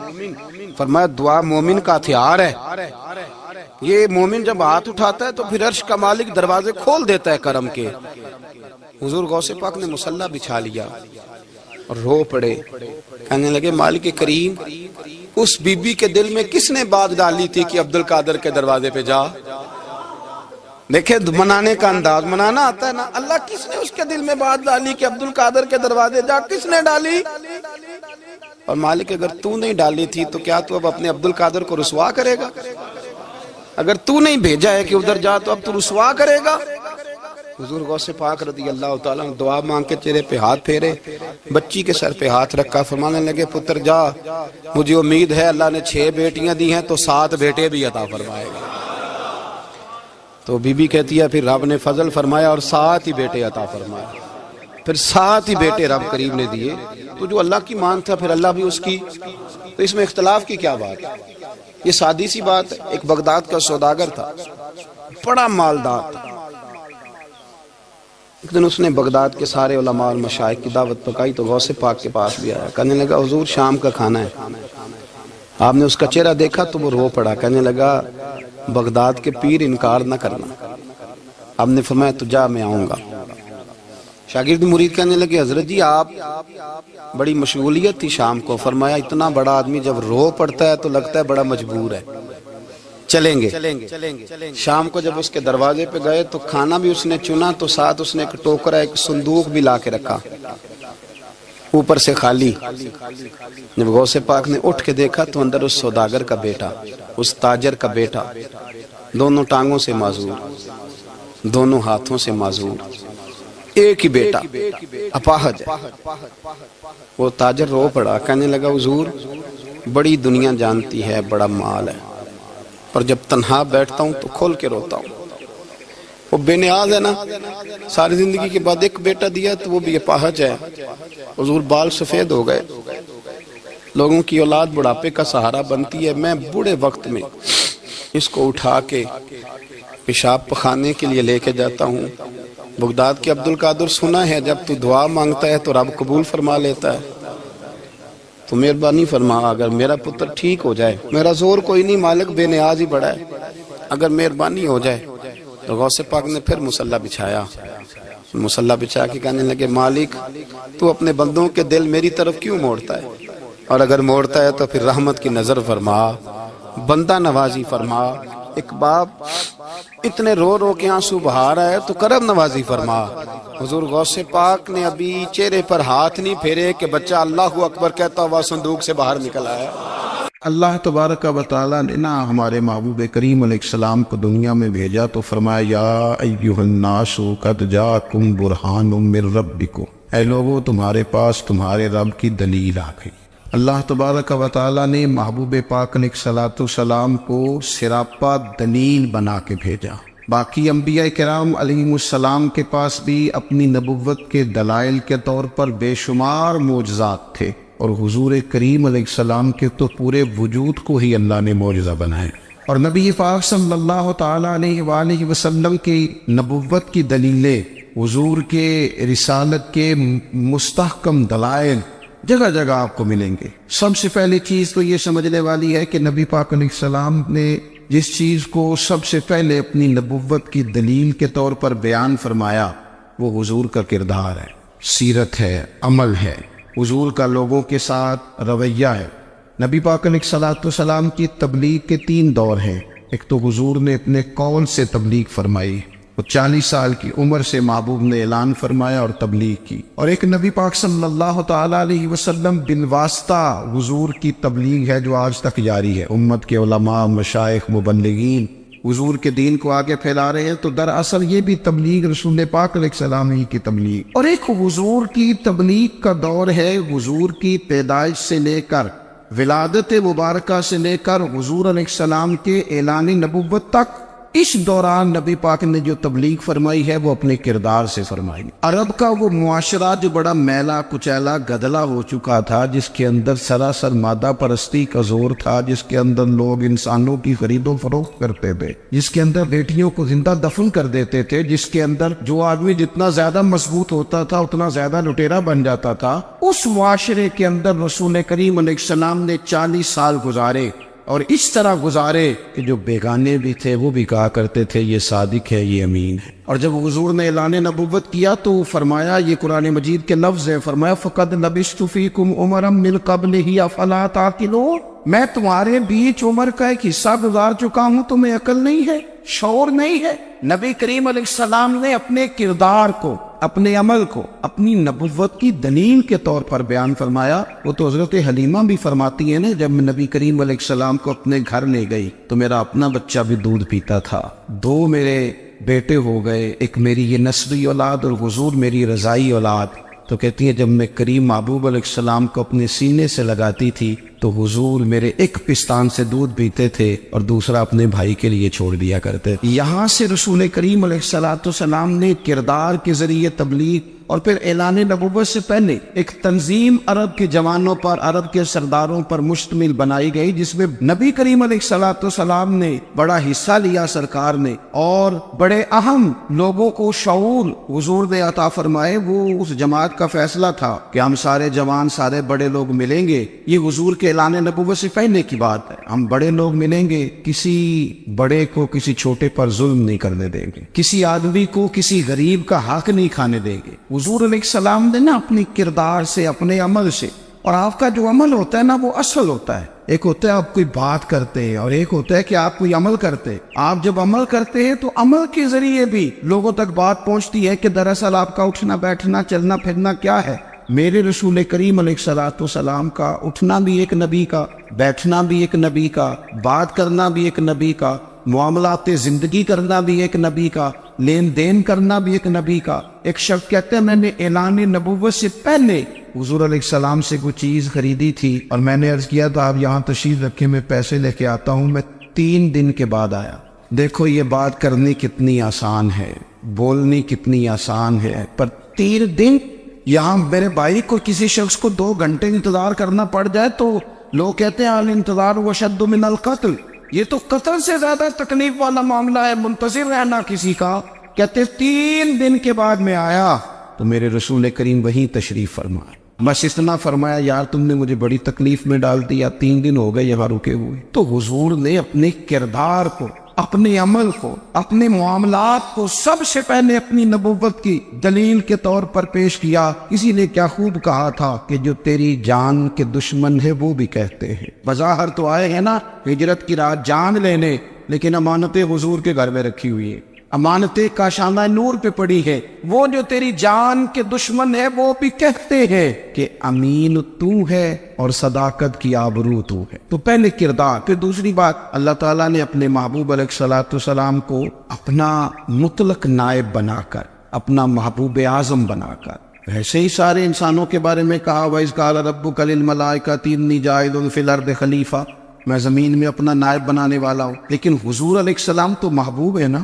فرمایا دعا مومن کا ہتھیار ہے۔ یہ مومن جب ہاتھ اٹھاتا ہے تو پھر عرش کا مالک دروازے کھول دیتا ہے کرم کے۔ حضور غوث پاک نے مصلی بچھا لیا اور رو پڑے، کہنے لگے مالک کریم، اس بی بی کے دل میں کس نے بات ڈالی تھی کہ عبد القادر کے دروازے پہ جا؟ دیکھیں منانے کا انداز، منانا آتا ہے نا۔ اللہ کس نے اس کے دل میں بات ڈالی کہ عبد القادر کے دروازے جا؟ کس نے ڈالی؟ اور مالک اگر تو نہیں ڈالی تھی تو کیا تو اب اپنے عبد القادر کو رسوا کرے گا؟ اگر تو نہیں بھیجا ہے کہ ادھر جا تو اب تو رسوا کرے گا؟ حضور غوث پاک رضی اللہ تعالیٰ نے دعا مانگ کے چہرے پہ ہاتھ پھیرے، بچی کے سر پہ ہاتھ رکھا، فرمانے لگے پتر جا، مجھے امید ہے اللہ نے 6 بیٹیاں دی ہیں تو 7 بیٹے بھی عطا فرمائے گا۔ تو بی بی کہتی ہے پھر رب نے فضل فرمایا اور 7 ہی بیٹے عطا فرمائے، پھر 7 ہی بیٹے رب کریم نے دیے۔ تو جو اللہ کی مان تھا پھر اللہ بھی اس کی، تو اس میں اختلاف کی کیا بات ہے؟ یہ سادی سی بات ہے۔ ایک بغداد کا سوداگر تھا، بڑا مالدار تھا۔ ایک دن اس نے بغداد کے سارے علماء اور مشائخ کی دعوت پکائی تو غوث پاک کے پاس بھی آیا، کہنے لگا حضور شام کا کھانا ہے۔ آپ نے اس کا چہرہ دیکھا تو وہ رو پڑا، کہنے لگا بغداد کے پیر انکار نہ کرنا۔ آپ نے فرمایا تو جا میں آؤں گا۔ شاگرد مرید کہنے لگے حضرت جی آپ بڑی مشغولیت تھی شام کو، فرمایا اتنا بڑا آدمی جب رو پڑتا ہے تو لگتا ہے بڑا مجبور ہے، چلیں گے۔ شام کو جب اس کے دروازے پہ گئے تو کھانا بھی اس نے چنا تو ساتھ اس نے ایک ٹوکرا، ایک صندوق بھی لا کے رکھا، اوپر سے خالی۔ جب غوث پاک نے اٹھ کے دیکھا تو اندر اس سوداگر کا بیٹا، اس تاجر کا بیٹا، دونوں ٹانگوں سے معذور، دونوں ہاتھوں سے معذور، ایک ہی بیٹا اپاہج ہے۔ وہ تاجر رو پڑا، کہنے لگا حضور بڑی دنیا جانتی ہے، بڑا مال ہے، پر جب تنہا بیٹھتا ہوں تو کھول کے روتا ہوں۔ وہ بے نیاز ہے نا، ساری زندگی کے بعد ایک بیٹا دیا تو وہ بھی اپاہج ہے۔ حضور بال سفید ہو گئے، لوگوں کی اولاد بڑھاپے کا سہارا بنتی ہے، میں بوڑھے وقت میں اس کو اٹھا کے پیشاب پخانے کے لیے لے کے جاتا ہوں۔ بغداد کے عبد القادر سنا ہے جب تو دعا مانگتا ہے تو رب قبول فرما لیتا ہے، تو مہربانی فرما اگر میرا پتر ٹھیک ہو جائے، میرا زور کوئی نہیں مالک، بے نیاز ہی بڑا ہے، اگر مہربانی ہو جائے۔ تو غوث پاک نے پھر مصلی بچھایا، مصلی بچھا کے کہنے لگے مالک تو اپنے بندوں کے دل میری طرف کیوں موڑتا ہے، اور اگر موڑتا ہے تو پھر رحمت کی نظر فرما، بندہ نوازی فرما۔ ایک باپ اتنے رو رو کے آنسو بہا رہا ہے تو کرم نوازی فرما۔ حضور غوث پاک نے ابھی چہرے پر ہاتھ نہیں پھیرے کہ بچہ اللہ اکبر کہتا ہوا صندوق سے باہر نکل آیا۔ اللہ تبارک و تعالیٰ نے نا ہمارے محبوب کریم علیہ السلام کو دنیا میں بھیجا تو فرمایا یا ایھا الناس قد جاءکم برہان من ربکم، اے لوگو تمہارے پاس تمہارے رب کی دلیل آ گئی۔ اللہ تبارک و تعالیٰ نے محبوب پاک علیہ السلام کو سراپا دلیل بنا کے بھیجا۔ باقی انبیاء کرام علیہم السلام کے پاس بھی اپنی نبوت کے دلائل کے طور پر بے شمار معجزات تھے، اور حضور کریم علیہ السلام کے تو پورے وجود کو ہی اللہ نے معجزہ بنائے۔ اور نبی پاک صلی اللہ تعالیٰ علیہ وآلہ وسلم کی نبوت کی دلیلیں، حضور کے رسالت کے مستحکم دلائل جگہ جگہ آپ کو ملیں گے۔ سب سے پہلی چیز تو یہ سمجھنے والی ہے کہ نبی پاک علیہ السلام نے جس چیز کو سب سے پہلے اپنی نبوت کی دلیل کے طور پر بیان فرمایا وہ حضور کا کردار ہے، سیرت ہے، عمل ہے، حضور کا لوگوں کے ساتھ رویہ ہے۔ نبی پاک علیہ السلام کی تبلیغ کے 3 دور ہیں۔ ایک تو حضور نے اپنے قول سے تبلیغ فرمائی، وہ 40 سال کی عمر سے محبوب نے اعلان فرمایا اور تبلیغ کی، اور ایک نبی پاک صلی اللہ تعالیٰ علیہ وسلم بالواسطہ حضور کی تبلیغ ہے جو آج تک جاری ہے۔ امت کے علماء، مشائخ، مبلغین حضور کے دین کو آگے پھیلا رہے ہیں، تو دراصل یہ بھی تبلیغ رسول پاک علیہ السلام ہی کی تبلیغ۔ اور ایک حضور کی تبلیغ کا دور ہے حضور کی پیدائش سے لے کر ولادت مبارکہ سے لے کر حضور علیہ السلام کے اعلان نبوت تک۔ اس دوران نبی پاک نے جو تبلیغ فرمائی ہے وہ اپنے کردار سے فرمائی۔ عرب کا وہ معاشرہ جو بڑا میلا کچیلا گدلا ہو چکا تھا، جس کے اندر سراسر مادہ پرستی کا زور تھا، جس کے اندر لوگ انسانوں کی خرید و فروخت کرتے تھے، جس کے اندر بیٹیوں کو زندہ دفن کر دیتے تھے، جس کے اندر جو آدمی جتنا زیادہ مضبوط ہوتا تھا اتنا زیادہ لٹیرا بن جاتا تھا، اس معاشرے کے اندر رسول کریم علیہ السلام نے 40 سال گزارے، اور اس طرح گزارے کہ جو بیگانے بھی تھے وہ بھی کہا کرتے تھے یہ صادق ہے، یہ امین ہے۔ اور جب حضور نے اعلان نبوت کیا تو فرمایا، یہ قرآن مجید کے لفظ ہیں، فرمایا فَقَدْ لَبِثْتُ فِيكُمْ عُمَرًا مِّن قَبْلِهِ أَفَلَا تَعْقِلُونَ، میں تمہارے بیچ عمر کا ایک حصہ گزار چکا ہوں، تمہیں عقل نہیں ہے، شعور نہیں ہے۔ نبی کریم علیہ السلام نے اپنے کردار کو، اپنے عمل کو اپنی نبوت کی دلیل کے طور پر بیان فرمایا۔ وہ تو حضرت حلیمہ بھی فرماتی ہیں نا، جب میں نبی کریم علیہ السلام کو اپنے گھر لے گئی تو میرا اپنا بچہ بھی دودھ پیتا تھا، 2 میرے بیٹے ہو گئے، ایک میری یہ نسبی اولاد اور حضور میری رضائی اولاد۔ تو کہتی ہیں جب میں کریم محبوب علیہ السلام کو اپنے سینے سے لگاتی تھی تو حضور میرے ایک پستان سے دودھ پیتے تھے اور دوسرا اپنے بھائی کے لیے چھوڑ دیا کرتے۔ یہاں سے رسول کریم علیہ السلام نے کردار کے ذریعے تبلیغ اور پھر اعلان نبوت سے پہلے ایک تنظیم عرب کے جوانوں پر، عرب کے سرداروں پر مشتمل بنائی گئی، جس میں نبی کریم علیہ السلام نے بڑا حصہ لیا سرکار نے، اور بڑے اہم لوگوں کو شعور حضور نے عطا فرمائے۔ وہ اس جماعت کا فیصلہ تھا کہ ہم سارے جوان، سارے بڑے لوگ ملیں گے، یہ حضور کے اعلان نبوت سے پہلے کی بات ہے، ہم بڑے لوگ ملیں گے، کسی بڑے کو کسی چھوٹے پر ظلم نہیں کرنے دیں گے، کسی آدمی کو کسی غریب کا حق نہیں کھانے دیں گے۔ حضور علیہ السلام نے نا اپنی کردار سے، اپنے عمل سے، اور آپ کا جو عمل ہوتا ہے نا وہ اصل ہوتا ہے۔ ایک ہوتا ہے آپ کوئی بات کرتے ہیں اور ایک ہوتا ہے کہ آپ کوئی عمل کرتے ہیں۔ آپ جب عمل کرتے ہیں تو عمل کے ذریعے بھی لوگوں تک بات پہنچتی ہے کہ دراصل آپ کا اٹھنا بیٹھنا چلنا پھرنا کیا ہے۔ میرے رسول کریم علیہ السلام کا اٹھنا بھی ایک نبی کا، بیٹھنا بھی ایک نبی کا، بات کرنا بھی ایک نبی کا، معاملات زندگی کرنا بھی ایک نبی کا، لین دین کرنا بھی ایک نبی کا۔ ایک شخص کہتے ہیں میں نے اعلان نبوت سے پہلے حضور علیہ السلام سے کوئی چیز خریدی تھی اور میں نے عرض کیا تھا آپ یہاں تشریف رکھے، میں پیسے لے کے آتا ہوں، میں 3 دن کے بعد آیا۔ دیکھو یہ بات کرنی کتنی آسان ہے، بولنی کتنی آسان ہے، پر 3 دن یہاں میرے بھائی کو کسی شخص کو 2 گھنٹے انتظار کرنا پڑ جائے تو لوگ کہتے ہیں الانتظار وشد من القتل، یہ تو قتل سے زیادہ تکلیف والا معاملہ ہے، منتظر رہنا کسی کا۔ کہتے 3 دن کے بعد میں آیا تو میرے رسول کریم وہیں تشریف فرمایا، بس اتنا فرمایا یار تم نے مجھے بڑی تکلیف میں ڈال دیا، 3 دن ہو گئے یہاں رکے ہوئے۔ تو حضور نے اپنے کردار کو، اپنے عمل کو، اپنے معاملات کو سب سے پہلے اپنی نبوت کی دلیل کے طور پر پیش کیا۔ اسی نے کیا خوب کہا تھا کہ جو تیری جان کے دشمن ہے وہ بھی کہتے ہیں، بظاہر تو آئے ہیں نا ہجرت کی رات جان لینے، لیکن امانتیں حضور کے گھر میں رکھی ہوئی ہیں، امانتیں کاشانہ نور پہ پڑی ہے۔ وہ جو تیری جان کے دشمن ہے وہ بھی کہتے ہیں کہ امین تو ہے اور صداقت کی آبرو تو ہے۔ تو پہلے کردار، پھر دوسری بات، اللہ تعالیٰ نے اپنے محبوب علیہ السلام کو اپنا مطلق نائب بنا کر، اپنا محبوب اعظم بنا کر، ایسے ہی سارے انسانوں کے بارے میں کہا وَإِذْ قَالَ رَبُّكَ لِلْمَلَائِكَةِ إِنِّي جَاعِلٌ فِي الْأَرْضِ خَلِيفَةً، میں زمین میں اپنا نائب بنانے والا ہوں۔ لیکن حضور علیہ السلام تو محبوب ہے نا،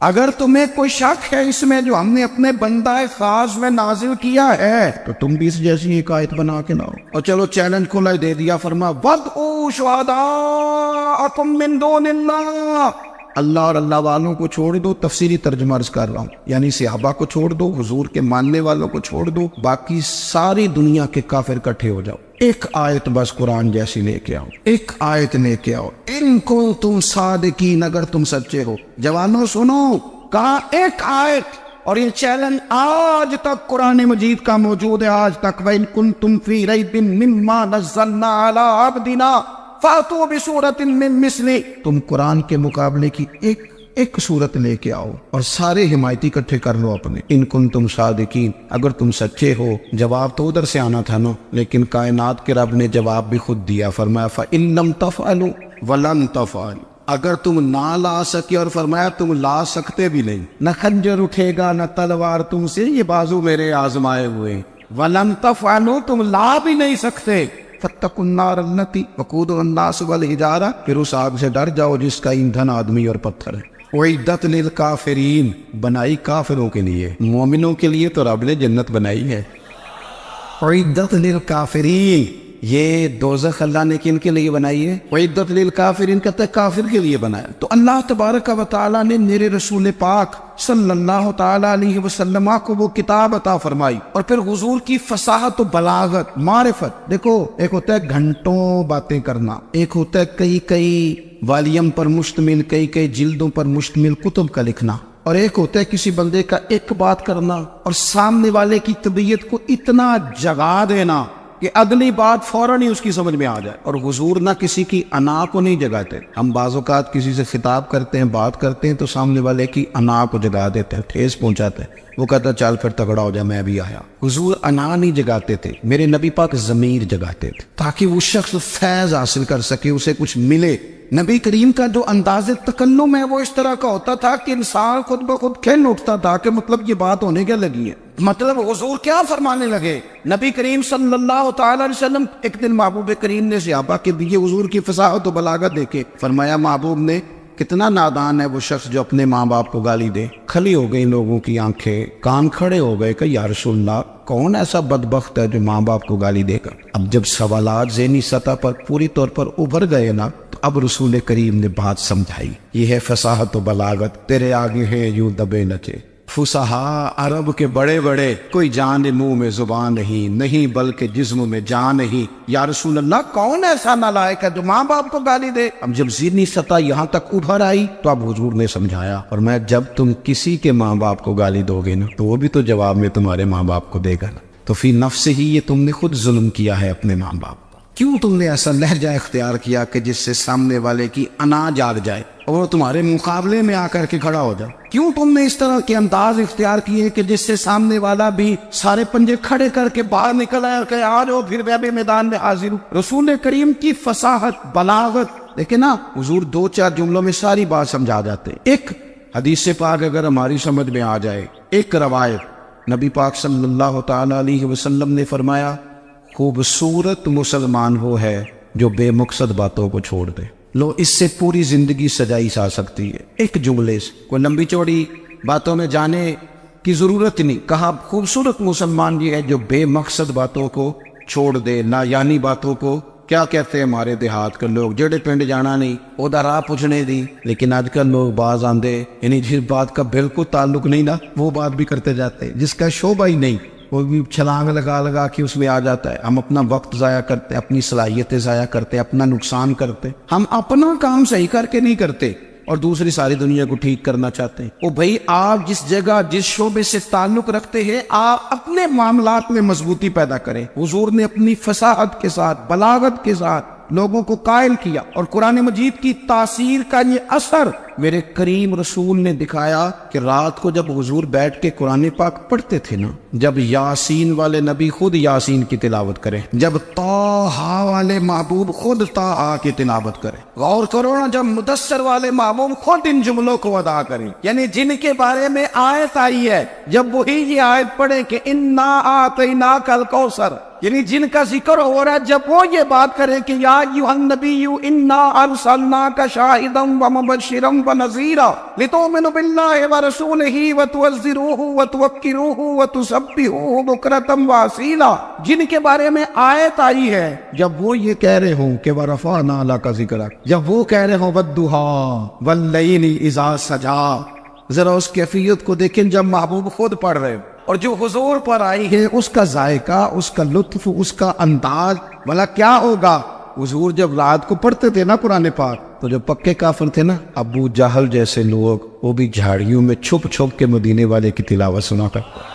اگر تمہیں کوئی شک ہے اس میں جو ہم نے اپنے بندہ خاص میں نازل کیا ہے تو تم بھی اس جیسی ایک آیت بنا کے لاؤ. اور چلو چیلنج کھلا دے دیا, فرما وَادْعُوا شُهَدَاءَكُم مِّن دُونِ اللَّهِ, اللہ اور اللہ والوں کو چھوڑ دو. تفسیری ترجمہ عرض کر رہا ہوں, یعنی صحابہ کو چھوڑ دو, حضور کے ماننے والوں کو چھوڑ دو, باقی ساری دنیا کے کافر اکٹھے ہو جاؤ, ایک آیت بس قرآن جیسی لے کے آؤ, ایک آیت لے کے آؤ. ان کنتم صادقین, اگر تم سچے ہو. جوانوں سنو, کہا ایک آیت. اور یہ چیلنج آج تک قرآن مجید کا موجود ہے, آج تک. وَإِن كُنتُمْ فِي رَيْبٍ مِّمَّا نَزَّلْنَا عَلَىٰ عَبْدِنَا فَأْتُوا بِسُورَةٍ مِّن مِّثْلِهِ, تم قرآن کے مقابلے کی ایک صورت لے کے آؤ اور سارے حمایتی اکٹھے کر لو اپنے. ان کنتم صادقین, اگر تم سچے ہو. جواب تو ادھر سے آنا تھا نا, لیکن کائنات کے رب نے جواب بھی خود دیا, فرمایا فَإِن لَّمْ تَفْعَلُوا وَلَن تَفْعَلُوا, اگر تم نہ لا سکے, اور فرمایا تم لا سکتے بھی نہیں. نہ خنجر اٹھے گا نہ تلوار تم سے, یہ بازو میرے آزمائے ہوئے. وَلَن تَفْعَلُوا, تم لا بھی نہیں سکتے. فَاتَّقُوا النَّارَ الَّتِي وَقُودُهَا النَّاسُ وَالْحِجَارَةُ, پھر اس آگ سے ڈر جاؤ جس کا ایندھن آدمی اور پتھر ہے. اعدت للکافرین, بنائی کافروں کے لیے. مومنوں کے لیے تو رب نے جنت بنائی ہے. اعدت للکافرین, یہ دوزخ اللہ نے کن کے لیے بنائی ہے؟ اعدت للکافرین کہتا ہے کافر کے لیے بنایا. تو اللہ تبارک و تعالیٰ نے میرے رسول پاک صلی اللہ تعالیٰ علیہ وسلم کو وہ کتاب عطا فرمائی, اور پھر حضور کی فصاحت و بلاغت, معرفت. دیکھو, ایک ہوتا ہے گھنٹوں باتیں کرنا, ایک ہوتا ہے کئی والیم پر مشتمل, کئی جلدوں پر مشتمل کتب کا لکھنا, اور ایک ہوتا ہے کسی بندے کا ایک بات کرنا اور سامنے والے کی طبیعت کو اتنا جگا دینا کہ اگلی بات فوراً ہی اس کی سمجھ میں آ جائے. اور حضور نہ کسی کی انا کو نہیں جگاتے. ہم بعض اوقات کسی سے خطاب کرتے ہیں, بات کرتے ہیں, تو سامنے والے کی انا کو جگا دیتے ہیں, ٹھیس پہنچاتے ہیں. وہ کہتا چل پھر تگڑا ہو جا, میں بھی آیا. حضور انا نہیں جگاتے تھے, میرے نبی پاک ضمیر جگاتے تھے, تاکہ وہ شخص فیض حاصل کر سکے, اسے کچھ ملے. نبی کریم کا جو انداز تکلم ہے وہ اس طرح کا ہوتا تھا کہ انسان خود بخود کھل اٹھتا تھا کہ مطلب یہ بات ہونے کیا لگی ہے, مطلب حضور کیا فرمانے لگے. نبی کریم صلی اللہ تعالی علیہ وسلم, ایک دن محبوب کریم نے صحابہ کے دیے حضور کی فصاحت و بلاغت دیکھے, فرمایا محبوب نے کتنا نادان ہے وہ شخص جو اپنے ماں باپ کو گالی دے. کھلی ہو گئی لوگوں کی آنکھیں, کان کھڑے ہو گئے کہ یا رسول اللہ کون ایسا بدبخت ہے جو ماں باپ کو گالی دے گا. اب جب سوالات ذہنی سطح پر پوری طور پر ابھر گئے نا, تو اب رسول کریم نے بات سمجھائی. یہ ہے فصاحت و بلاغت, تیرے آگے ہے یوں دبے نچے. فصحا عرب کے بڑے بڑے, کوئی جان منہ میں زبان نہیں بلکہ جسم میں جان نہیں. یا رسول اللہ کون ایسا نالائق ہے جو ماں باپ کو گالی دے. اب جب ذہنی سطح یہاں تک ابھر آئی تو اب حضور نے سمجھایا, اور میں جب تم کسی کے ماں باپ کو گالی دو گے نا, تو وہ بھی تو جواب میں تمہارے ماں باپ کو دے گا نا. تو فی نفس ہی یہ تم نے خود ظلم کیا ہے اپنے ماں باپ. کیوں تم نے ایسا لہجہ اختیار کیا کہ جس سے سامنے والے کی انا جاگ جائے اور وہ تمہارے مقابلے میں آ کر کے کھڑا ہو جائے؟ کیوں تم نے اس طرح کے انداز اختیار کیے کہ جس سے سامنے والا بھی سارے پنجے کھڑے کر کے باہر نکل آئے اور کہ آ جاؤ پھر میں بھی میدان میں حاضر ہوں. رسول کریم کی فصاحت بلاغت دیکھیں نا, حضور 2-4 جملوں میں ساری بات سمجھا جاتے. ایک حدیث پاک اگر ہماری سمجھ میں آ جائے, ایک روایت نبی پاک صلی اللہ تعالی علیہ وسلم نے فرمایا, خوبصورت مسلمان وہ ہے جو بے مقصد باتوں کو چھوڑ دے. لو, اس سے پوری زندگی سجائی جا سکتی ہے ایک جملے سے. کوئی لمبی چوڑی باتوں میں جانے کی ضرورت نہیں. کہا خوبصورت مسلمان یہ ہے جو بے مقصد باتوں کو چھوڑ دے, لا یعنی باتوں کو. کیا کہتے ہیں ہمارے دیہات کے لوگ, جڑے پنڈ جانا نہیں اودا راہ پوچھنے دی. لیکن آج کل لوگ باز آندے, یعنی جس بات کا بالکل تعلق نہیں نا وہ بات بھی کرتے جاتے, جس کا شعبہ ہی نہیں وہ بھی چھلانگ لگا کے اس میں آ جاتا ہے. ہم اپنا وقت ضائع کرتے, اپنی صلاحیتیں ضائع کرتے, اپنا نقصان کرتے. ہم اپنا کام صحیح کر کے نہیں کرتے اور دوسری ساری دنیا کو ٹھیک کرنا چاہتے ہیں. او بھائی, آپ جس جگہ جس شعبے سے تعلق رکھتے ہیں آپ اپنے معاملات میں مضبوطی پیدا کریں. حضور نے اپنی فصاحت کے ساتھ, بلاغت کے ساتھ لوگوں کو قائل کیا, اور قرآن مجید کی تاثیر کا یہ اثر میرے کریم رسول نے دکھایا کہ رات کو جب حضور بیٹھ کے قرآن پاک پڑھتے تھے نا, جب یاسین والے نبی خود یاسین کی تلاوت کریں, جب طٰہٰ والے محبوب خود طٰہٰ کی تلاوت کریں, غور کرو نا, جب مدثر والے محبوب خود ان جملوں کو ادا کریں, یعنی جن کے بارے میں آیت آئی ہے, جب وہی یہ آیت پڑھیں کہ انا اعطیناک الکوثر, یعنی جن کا ذکر ہو رہا ہے, جب وہ یہ بات کریں کہ یا ایھا النبی انا ارسلناک شاہدا ومبشرا ونذیرا لتؤمنوا باللہ ورسولہ وتعزروہ وتوقروہ وتسبحوہ بکرۃ واصیلا، جن کے بارے میں آیت آئی ہے جب وہ یہ کہہ رہے ہوں کہ ورفعنا لک ذکرک، جب وہ کہہ رہے ہوں والضحیٰ واللیل اذا سجا، ذرا اس کیفیت کو دیکھیں جب محبوب خود پڑھ رہے ہوں، اور جو حضور پر آئی ہے اس کا ذائقہ، اس کا لطف، اس کا انداز بھلا کیا ہوگا۔ حضور جب رات کو پڑھتے تھے نا قرآن پاک، تو جو پکے کافر تھے نا، ابو جہل جیسے لوگ، وہ بھی جھاڑیوں میں چھپ چھپ کے مدینے والے کی تلاوت سنا کرتے،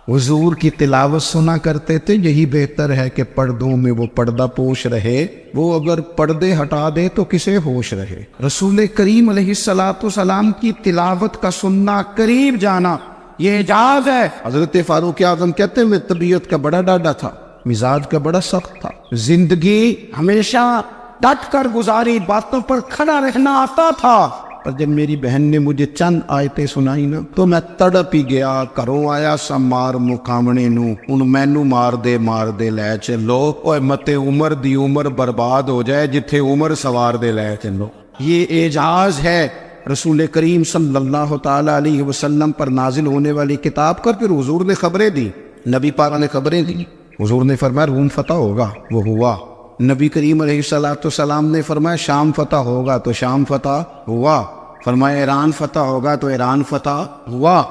حضور کی تلاوت سنا کرتے تھے۔ یہی بہتر ہے کہ پردوں میں وہ پردہ پوش رہے، وہ اگر پردے ہٹا دے تو کسے ہوش رہے۔ رسول کریم علیہ السلام کی تلاوت کا سننا، قریب جانا، یہ اعجاز ہے۔ حضرت فاروق اعظم کہتے ہیں میں طبیعت کا بڑا ڈاڈا تھا، مزاج کا بڑا سخت تھا، زندگی ہمیشہ ڈٹ کر گزاری، باتوں پر کھڑا رہنا آتا تھا، پر جب میری بہن نے مجھے چند آیتیں سنائی نا تو میں تڑپ ہی گیا۔ کروں آیا سا مار مقامنے نو، ان مینو مار دے لے چلو، اوے متے عمر دی عمر برباد ہو جائے جتھے عمر سوار دے لے چلو۔ یہ اعجاز ہے رسول کریم صلی اللہ تعالی علیہ وسلم پر نازل ہونے والی کتاب کا۔ پھر حضور نے خبریں دی، نبی پاک نے خبریں دی۔ حضور نے فرمایا روم فتح ہوگا، وہ ہوا۔ نبی کریم علیہ السلام نے فرمایا شام فتح ہوگا، تو شام فتح ہوا۔ فرمایا ایران فتح ہوگا، تو ایران فتح ہوا۔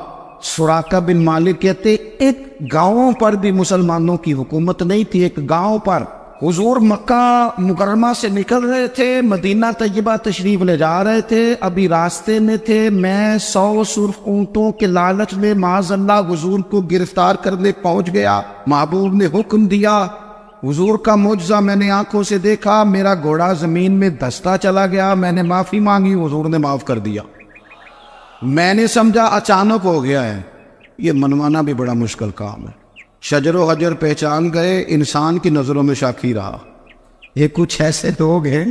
سراقہ بن مالک کہتے ایک گاؤں پر بھی مسلمانوں کی حکومت نہیں تھی، ایک گاؤں پر۔ حضور مکہ مکرمہ سے نکل رہے تھے، مدینہ طیبہ تشریف لے جا رہے تھے، ابھی راستے میں تھے، میں 100 سرخ اونٹوں کے لالچ میں معاذ اللہ حضور کو گرفتار کرنے پہنچ گیا۔ محبوب نے حکم دیا، حضور کا معجزہ میں نے آنکھوں سے دیکھا، میرا گھوڑا زمین میں دھستا چلا گیا، میں نے معافی مانگی، حضور نے معاف کر دیا۔ میں نے سمجھا اچانک ہو گیا ہے، یہ منوانا بھی بڑا مشکل کام ہے۔ شجر و حجر پہچان گئے، انسان کی نظروں میں شاکی رہا۔ یہ کچھ ایسے لوگ ہیں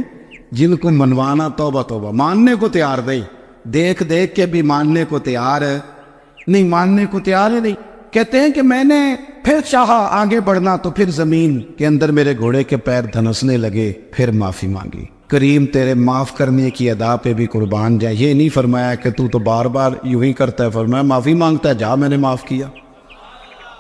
جن کو منوانا توبہ توبہ، ماننے کو تیار نہیں، دیکھ دیکھ کے بھی ماننے کو تیار ہے نہیں، ماننے کو تیار ہے نہیں۔ کہتے ہیں کہ میں نے پھر چاہا آگے بڑھنا تو پھر زمین کے اندر میرے گھوڑے کے پیر دھنسنے لگے، پھر معافی مانگی۔ کریم تیرے معاف کرنے کی ادا پہ بھی قربان جائے۔ یہ نہیں فرمایا کہ تو بار بار یوں ہی کرتا ہے، فرمایا معافی مانگتا ہے، جا میں نے معاف کیا۔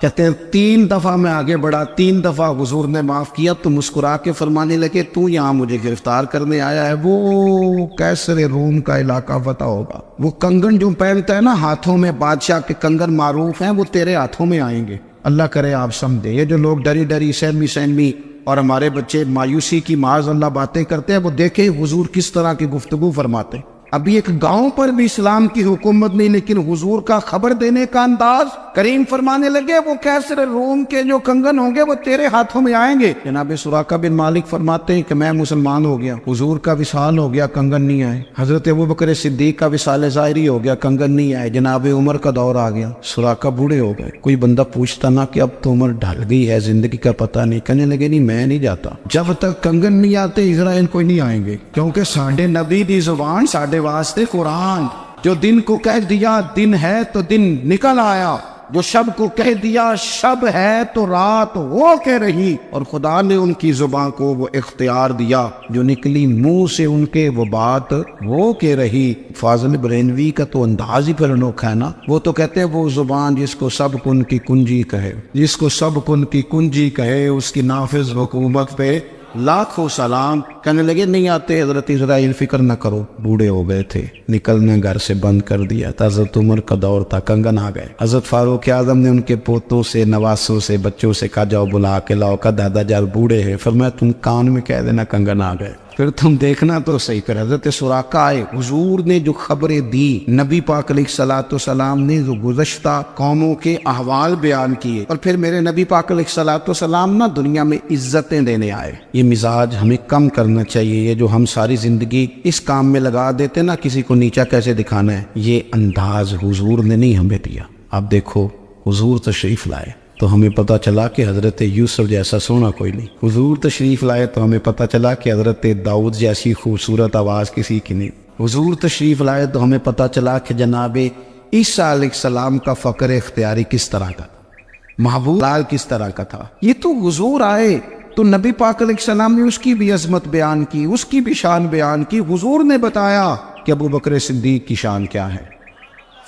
کہتے ہیں 3 دفعہ میں آگے بڑھا، 3 دفعہ حضور نے معاف کیا تو مسکرا کے فرمانے لگے تو یہاں مجھے گرفتار کرنے آیا ہے، وہ کیسر روم کا علاقہ فتح ہوگا، وہ کنگن جو پہنتا ہے نا ہاتھوں میں، بادشاہ کے کنگن معروف ہیں، وہ تیرے ہاتھوں میں آئیں گے۔ اللہ کرے آپ سمجھے، یہ جو لوگ ڈری ڈری سہمی اور ہمارے بچے مایوسی کی معاذ اللہ باتیں کرتے ہیں، وہ دیکھیں حضور کس طرح کی گفتگو فرماتے۔ ابھی ایک گاؤں پر بھی اسلام کی حکومت نہیں، لیکن حضور کا خبر دینے کا انداز، کریم فرمانے لگے وہ کیسر روم کے جو کنگن ہوں گے وہ تیرے ہاتھوں میں آئیں گے۔ جناب سراقہ بن مالک فرماتے ہیں کہ میں مسلمان ہو گیا، حضور کا وصال ہو گیا، کنگن نہیں آئے۔ حضرت ابوبکر صدیق کا وصال ظاہری ہو گیا، کنگن نہیں آئے۔ جناب عمر کا دور آ گیا، سراقہ بوڑھے ہو گئے۔ کوئی بندہ پوچھتا نا کہ اب تو عمر ڈھل گئی ہے، زندگی کا پتہ نہیں، کہنے لگے نہیں میں نہیں جاتا، جب تک کنگن نہیں آتے اسرائیل کوئی نہیں آئیں گے، کیونکہ ساڈے نبی دی زبان، ساڈے واسطے قرآن، جو دن کو کہہ دیا دن ہے تو دن نکل آیا، جو شب کو کہہ دیا شب ہے تو رات ہو کے رہی، اور خدا نے ان کی زبان کو وہ اختیار دیا، جو نکلی منہ سے ان کے وہ بات ہو کے رہی۔ فاضل برینوی کا تو انداز ہی پھر انوکھا ہے نا، وہ تو کہتے ہیں وہ زبان جس کو سب کن کی کنجی کہے، جس کو سب کن کی کنجی کہے، اس کی نافذ حکومت پہ لاکھوں سلام۔ کہنے لگے نہیں آتے حضرت اسرائیل، فکر نہ کرو، بوڑھے ہو گئے تھے، نکلنے گھر سے بند کر دیا تھا، حضرت عمر کا دور تھا، کنگن آ گئے۔ حضرت فاروق اعظم نے ان کے پوتوں سے، نواسوں سے، بچوں سے کہا جاؤ بلا کے لاؤ، کا دادا جان بوڑھے ہیں، فرمایا تم کان میں کہہ دینا کنگن آ گئے، پھر تم دیکھنا تو صحیح کر۔ حضرت سراقہ آئے، حضور نے جو خبریں دی، نبی پاک علیہ السلام نے جو گزشتہ قوموں کے احوال بیان کیے، اور پھر میرے نبی پاک علیہ السلام نا دنیا میں عزتیں دینے آئے۔ یہ مزاج ہمیں کم کرنا چاہیے، یہ جو ہم ساری زندگی اس کام میں لگا دیتے نا کسی کو نیچا کیسے دکھانا ہے، یہ انداز حضور نے نہیں ہمیں دیا۔ اب دیکھو حضور تشریف لائے تو ہمیں پتہ چلا کہ حضرت یوسف جیسا سونا کوئی نہیں، حضور تشریف لائے تو ہمیں پتہ چلا کہ حضرت داؤد جیسی خوبصورت آواز کسی کی نہیں، حضور تشریف لائے تو ہمیں پتہ چلا کہ جناب عیسیٰ علیہ السلام کا فقر اختیاری کس طرح کا تھا، محبوب لال کس طرح کا تھا۔ یہ تو حضور آئے تو نبی پاک علیہ السلام نے اس کی بھی عظمت بیان کی، اس کی بھی شان بیان کی۔ حضور نے بتایا کہ ابو بکر صدیق کی شان کیا ہے،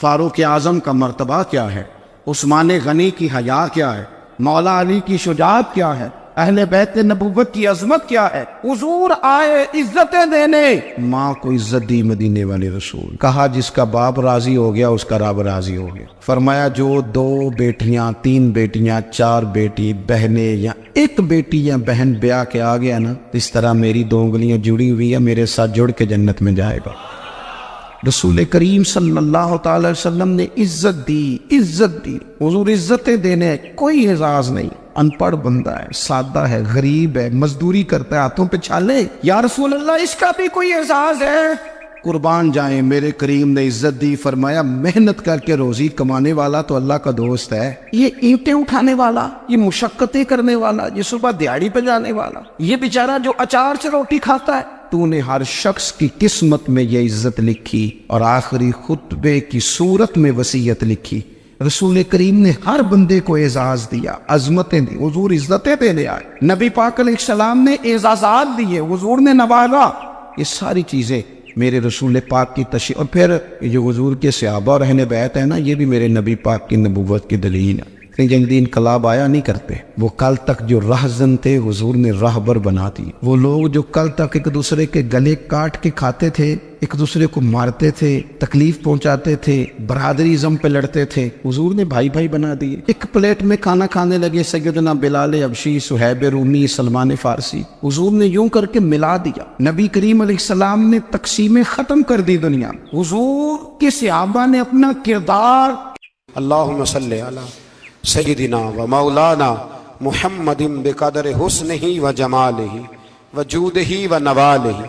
فاروق اعظم کا مرتبہ کیا ہے، عثمان غنی کی حیا کیا ہے، مولا علی کی شجاعت کیا ہے، اہل بیت نبوت کی عظمت کیا ہے۔ حضور آئے عزتیں دینے، ماں کو عزت دی مدینے والے رسول، کہا جس کا باپ راضی ہو گیا اس کا رب راضی ہو گیا۔ فرمایا جو 2 بیٹیاں 3 بیٹیاں 4 بیٹی بہنیں یا 1 بیٹی یا بہن بیاہ کے آ گیا نا، اس طرح میری 2 انگلیاں جڑی ہوئی ہیں، میرے ساتھ جڑ کے جنت میں جائے گا۔ رسول کریم صلی اللہ تعالی وسلم نے عزت دی۔ حضور عزتیں دینے، کوئی اعزاز نہیں، ان پڑھ بندہ ہے، سادہ ہے، غریب ہے، مزدوری کرتا ہے، ہاتھوں پہ چھالے، یا رسول اللہ اس کا بھی کوئی اعزاز ہے؟ قربان جائیں، میرے کریم نے عزت دی، فرمایا محنت کر کے روزی کمانے والا تو اللہ کا دوست ہے، یہ اینٹیں اٹھانے والا، یہ مشقتیں کرنے والا، یہ صبح دیہڑی پہ جانے والا، یہ بیچارہ جو اچار سے روٹی کھاتا ہے، تو نے ہر شخص کی قسمت میں یہ عزت لکھی اور آخری خطبے کی صورت میں وصیت لکھی۔ رسول کریم نے ہر بندے کو اعزاز دیا، عظمتیں دی، حضور عزتیں دینے آئے، نبی پاک علیہ السلام نے اعزازات دیے، حضور نے نوازا۔ یہ ساری چیزیں میرے رسول پاک کی تشریح، اور پھر یہ جو حضور کے صحابہ اور اہل بیت ہے نا، یہ بھی میرے نبی پاک کی نبوت کی دلیل ہے۔ جنگ دی انقلاب آیا نہیں کرتے، وہ کل تک جو راہزن تھے حضور نے راہبر بنا دی۔ وہ لوگ جو کل تک ایک دوسرے کے گلے کاٹ کے کھاتے تھے، ایک دوسرے کو مارتے تھے، تکلیف پہنچاتے تھے، برادریزم پہ لڑتے تھے، حضور نے بھائی بھائی بنا دیے۔ ایک پلیٹ میں کھانا کھانے لگے، سیدنا بلال حبشی، صہیب رومی، سلمان فارسی، حضور نے یوں کر کے ملا دیا۔ نبی کریم علیہ السلام نے تقسیمیں ختم کر دی دنیا۔ حضور کے صحابہ نے اپنا کردار، اللہم صلی علی سیدنا و مولانا محمد بقدر حسنہ و جمالہ و جودہ و نوالہ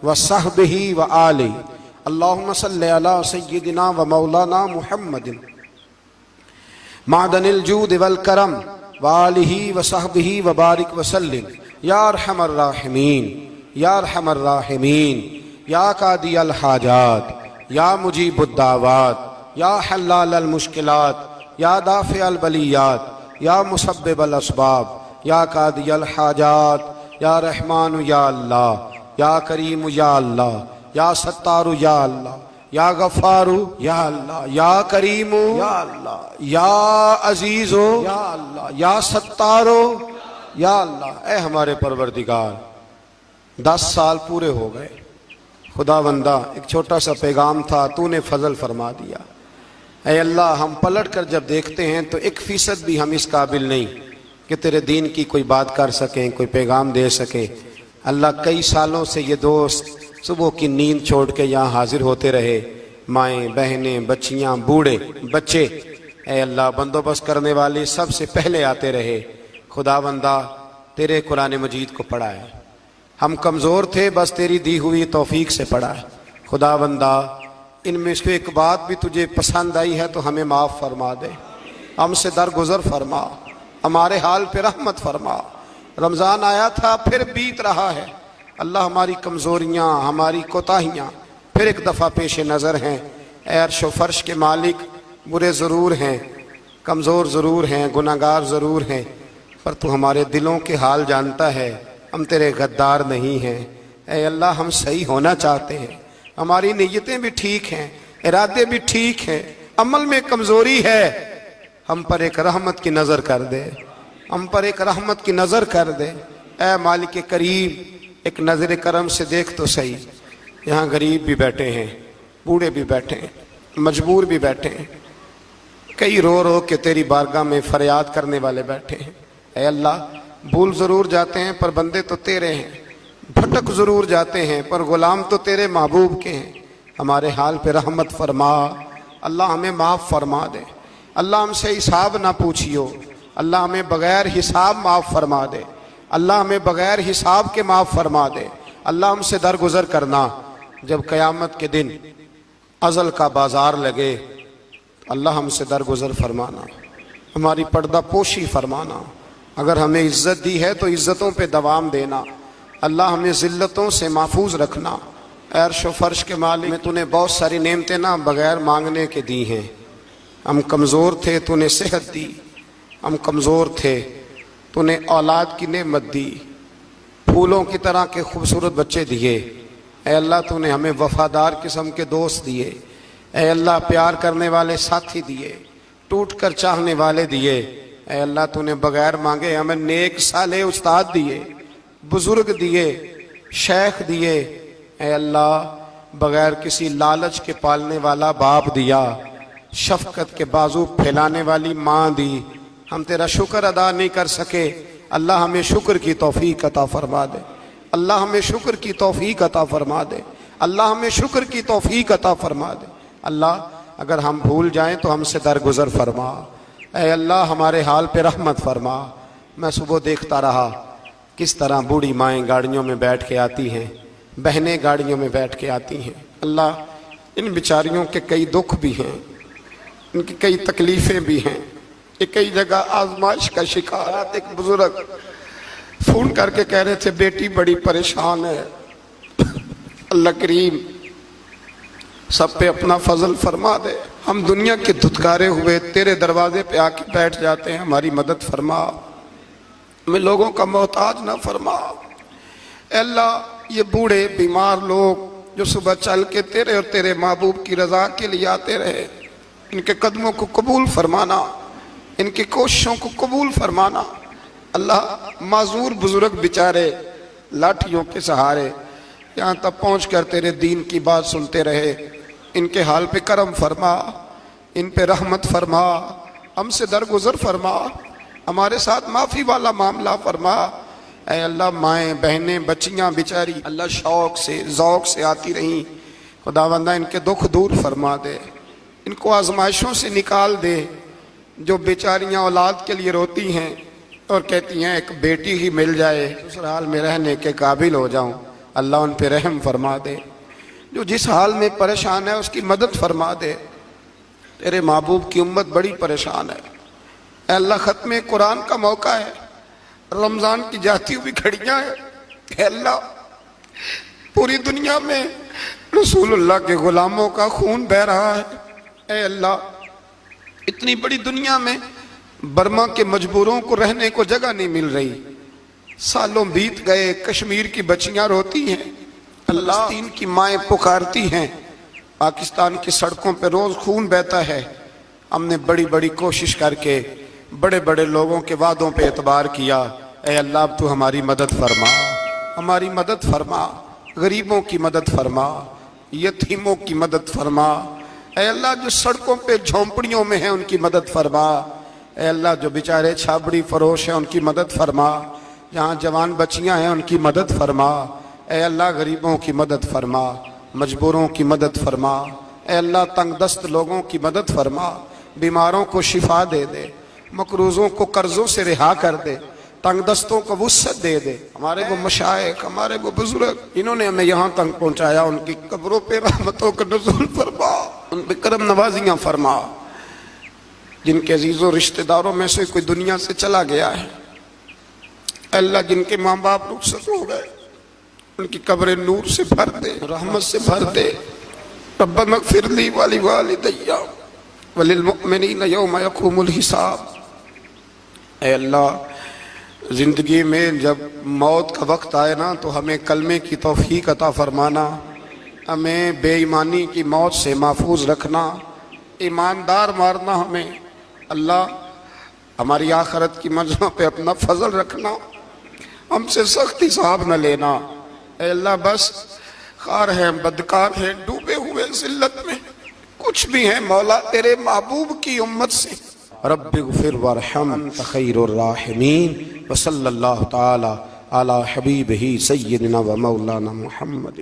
و صحبہ و آلہ، اللہم صلی علی سیدنا و مولانا محمد معدن الجود والکرم و آلہ و صحبہ و بارک وسلم، یا ارحم الراحمین، یا ارحم الراحمین، یا قاضی الحاجات، یا مجیب الدعوات، یا حلال المشکلات، یا دافع البلیات، یا مسبب الاسباب، یا قاضی الحاجات، یا رحمان یا اللہ، یا کریم یا اللہ، یا ستار یا اللہ، یا غفار یا اللہ، یا کریم یا اللہ، یا عزیز یا اللہ، یا ستار یا اللہ۔ اے ہمارے پروردگار، 10 سال پورے ہو گئے، خدا بندہ ایک چھوٹا سا پیغام تھا، تو نے فضل فرما دیا۔ اے اللہ، ہم پلٹ کر جب دیکھتے ہیں تو 1% بھی ہم اس قابل نہیں کہ تیرے دین کی کوئی بات کر سکیں، کوئی پیغام دے سکیں۔ اللہ، کئی سالوں سے یہ دوست صبح کی نیند چھوڑ کے یہاں حاضر ہوتے رہے، مائیں، بہنیں، بچیاں، بوڑھے، بچے، اے اللہ، بندوبست کرنے والے سب سے پہلے آتے رہے۔ خدا بندہ تیرے قرآن مجید کو پڑھا ہے، ہم کمزور تھے، بس تیری دی ہوئی توفیق سے پڑھا ہے۔ خدا بندہ ان میں سے ایک بات بھی تجھے پسند آئی ہے تو ہمیں معاف فرما دے، ہم سے درگزر فرما، ہمارے حال پہ رحمت فرما۔ رمضان آیا تھا، پھر بیت رہا ہے، اللہ ہماری کمزوریاں، ہماری کوتاہیاں پھر ایک دفعہ پیش نظر ہیں۔ اے عرش و فرش کے مالک، برے ضرور ہیں، کمزور ضرور ہیں، گناہگار ضرور ہیں، پر تو ہمارے دلوں کے حال جانتا ہے، ہم تیرے غدار نہیں ہیں۔ اے اللہ، ہم صحیح ہونا چاہتے ہیں، ہماری نیتیں بھی ٹھیک ہیں، ارادے بھی ٹھیک ہیں، عمل میں کمزوری ہے، ہم پر ایک رحمت کی نظر کر دے، ہم پر ایک رحمت کی نظر کر دے۔ اے مالک کریم، ایک نظر کرم سے دیکھ تو صحیح، یہاں غریب بھی بیٹھے ہیں، بوڑھے بھی بیٹھے ہیں، مجبور بھی بیٹھے ہیں، کئی رو رو کے تیری بارگاہ میں فریاد کرنے والے بیٹھے ہیں۔ اے اللہ، بھول ضرور جاتے ہیں پر بندے تو تیرے ہیں، بھٹک ضرور جاتے ہیں پر غلام تو تیرے محبوب کے ہیں۔ ہمارے حال پہ رحمت فرما، اللہ ہمیں معاف فرما دے، اللہ ہم سے حساب نہ پوچھیو، اللہ ہمیں بغیر حساب معاف فرما دے، اللہ ہمیں بغیر حساب کے معاف فرما دے، اللہ ہم سے درگزر کرنا۔ جب قیامت کے دن ازل کا بازار لگے، اللہ ہم سے درگزر فرمانا، ہماری پردہ پوشی فرمانا، اگر ہمیں عزت دی ہے تو عزتوں پہ دوام دینا، اللہ ہمیں ذلتوں سے محفوظ رکھنا۔ اے عرش و فرش کے مالک، میں تو نے بہت ساری نعمتیں نہ بغیر مانگنے کے دی ہیں، ہم کمزور تھے، تو نے صحت دی، ہم کمزور تھے، تو نے اولاد کی نعمت دی، پھولوں کی طرح کے خوبصورت بچے دیے، اے اللہ تو نے ہمیں وفادار قسم کے دوست دیے، اے اللہ پیار کرنے والے ساتھی دیے، ٹوٹ کر چاہنے والے دیے، اے اللہ تو نے بغیر مانگے ہمیں نیک صالح استاد دیے، بزرگ دیے، شیخ دیے، اے اللہ بغیر کسی لالچ کے پالنے والا باپ دیا، شفقت کے بازو پھیلانے والی ماں دی۔ ہم تیرا شکر ادا نہیں کر سکے، اللہ ہمیں شکر کی توفیق عطا فرما دے، اللہ ہمیں شکر کی توفیق عطا فرما دے، اللہ ہمیں شکر کی توفیق عطا فرما دے۔ اللہ اگر ہم بھول جائیں تو ہم سے درگزر فرما، اے اللہ ہمارے حال پہ رحمت فرما۔ میں صبح دیکھتا رہا کس طرح بوڑھی مائیں گاڑیوں میں بیٹھ کے آتی ہیں، بہنیں گاڑیوں میں بیٹھ کے آتی ہیں۔ اللہ ان بیچاریوں کے کئی دکھ بھی ہیں، ان کی کئی تکلیفیں بھی ہیں، یہ کئی جگہ آزمائش کا شکار ہے۔ ایک بزرگ فون کر کے کہہ رہے تھے بیٹی بڑی پریشان ہے، اللہ کریم سب پہ اپنا فضل فرما دے، ہم دنیا کے دھتکارے ہوئے تیرے دروازے پہ آ کے بیٹھ جاتے ہیں، ہماری مدد فرما، ہمیں لوگوں کا محتاج نہ فرما۔ اے اللہ یہ بوڑھے بیمار لوگ جو صبح چل کے تیرے اور تیرے محبوب کی رضا کے لیے آتے رہے، ان کے قدموں کو قبول فرمانا، ان کی کوششوں کو قبول فرمانا۔ اللہ معذور بزرگ بیچارے لاٹھیوں کے سہارے یہاں تک پہنچ کر تیرے دین کی بات سنتے رہے، ان کے حال پہ کرم فرما، ان پہ رحمت فرما، ہم سے درگزر فرما، ہمارے ساتھ معافی والا معاملہ فرما۔ اے اللہ مائیں بہنیں بچیاں بیچاری اللہ شوق سے ذوق سے آتی رہیں، خداوندہ ان کے دکھ دور فرما دے، ان کو آزمائشوں سے نکال دے۔ جو بیچاریاں اولاد کے لیے روتی ہیں اور کہتی ہیں ایک بیٹی ہی مل جائے سسرال میں رہنے کے قابل ہو جاؤں، اللہ ان پہ رحم فرما دے۔ جو جس حال میں پریشان ہے اس کی مدد فرما دے، تیرے محبوب کی امت بڑی پریشان ہے۔ اے اللہ ختم قرآن کا موقع ہے، رمضان کی جاتی ہوئی گھڑیاں ہیں، اے اللہ پوری دنیا میں رسول اللہ کے غلاموں کا خون بہہ رہا ہے۔ اے اللہ اتنی بڑی دنیا میں برما کے مجبوروں کو رہنے کو جگہ نہیں مل رہی، سالوں بیت گئے، کشمیر کی بچیاں روتی ہیں، اللہ فلسطین کی مائیں پکارتی ہیں، پاکستان کی سڑکوں پہ روز خون بہتا ہے۔ ہم نے بڑی بڑی کوشش کر کے بڑے بڑے لوگوں کے وعدوں پہ اعتبار کیا، اے اللہ اب تو ہماری مدد فرما، ہماری مدد فرما، غریبوں کی مدد فرما، یتیموں کی مدد فرما۔ اے اللہ جو سڑکوں پہ جھونپڑیوں میں ہیں ان کی مدد فرما، اے اللہ جو بیچارے چھابڑی فروش ہیں ان کی مدد فرما، جہاں جوان بچیاں ہیں ان کی مدد فرما۔ اے اللہ غریبوں کی مدد فرما، مجبوروں کی مدد فرما، اے اللہ تنگ دست لوگوں کی مدد فرما، بیماروں کو شفا دے دے، مقروضوں کو قرضوں سے رہا کر دے، تنگ دستوں کو وسعت دے دے۔ ہمارے وہ مشائخ، ہمارے وہ بزرگ انہوں نے ہمیں یہاں تک پہنچایا، ان کی قبروں پہ رحمتوں کا نزول فرما، ان پہ کرم نوازیاں فرما۔ جن کے عزیز و رشتہ داروں میں سے کوئی دنیا سے چلا گیا ہے، اللہ جن کے ماں باپ رخصت ہو گئے ان کی قبریں نور سے بھر دے، رحمت سے بھر دے۔ ربنا اغفر لی ولوالدی وللمؤمنین یوم یقوم الحساب۔ اے اللہ زندگی میں جب موت کا وقت آئے نا تو ہمیں کلمے کی توفیق عطا فرمانا، ہمیں بے ایمانی کی موت سے محفوظ رکھنا، ایماندار مارنا ہمیں۔ اللہ ہماری آخرت کی منزلوں پہ اپنا فضل رکھنا، ہم سے سخت حساب نہ لینا۔ اے اللہ بس خار ہیں، بدکار ہیں، ڈوبے ہوئے ذلت میں کچھ بھی ہیں، مولا تیرے محبوب کی امت سے رب اغفر وارحم انت خیر الراحمین، وصلی اللہ تعالی علی حبیبہ سیدنا و مولانا محمد۔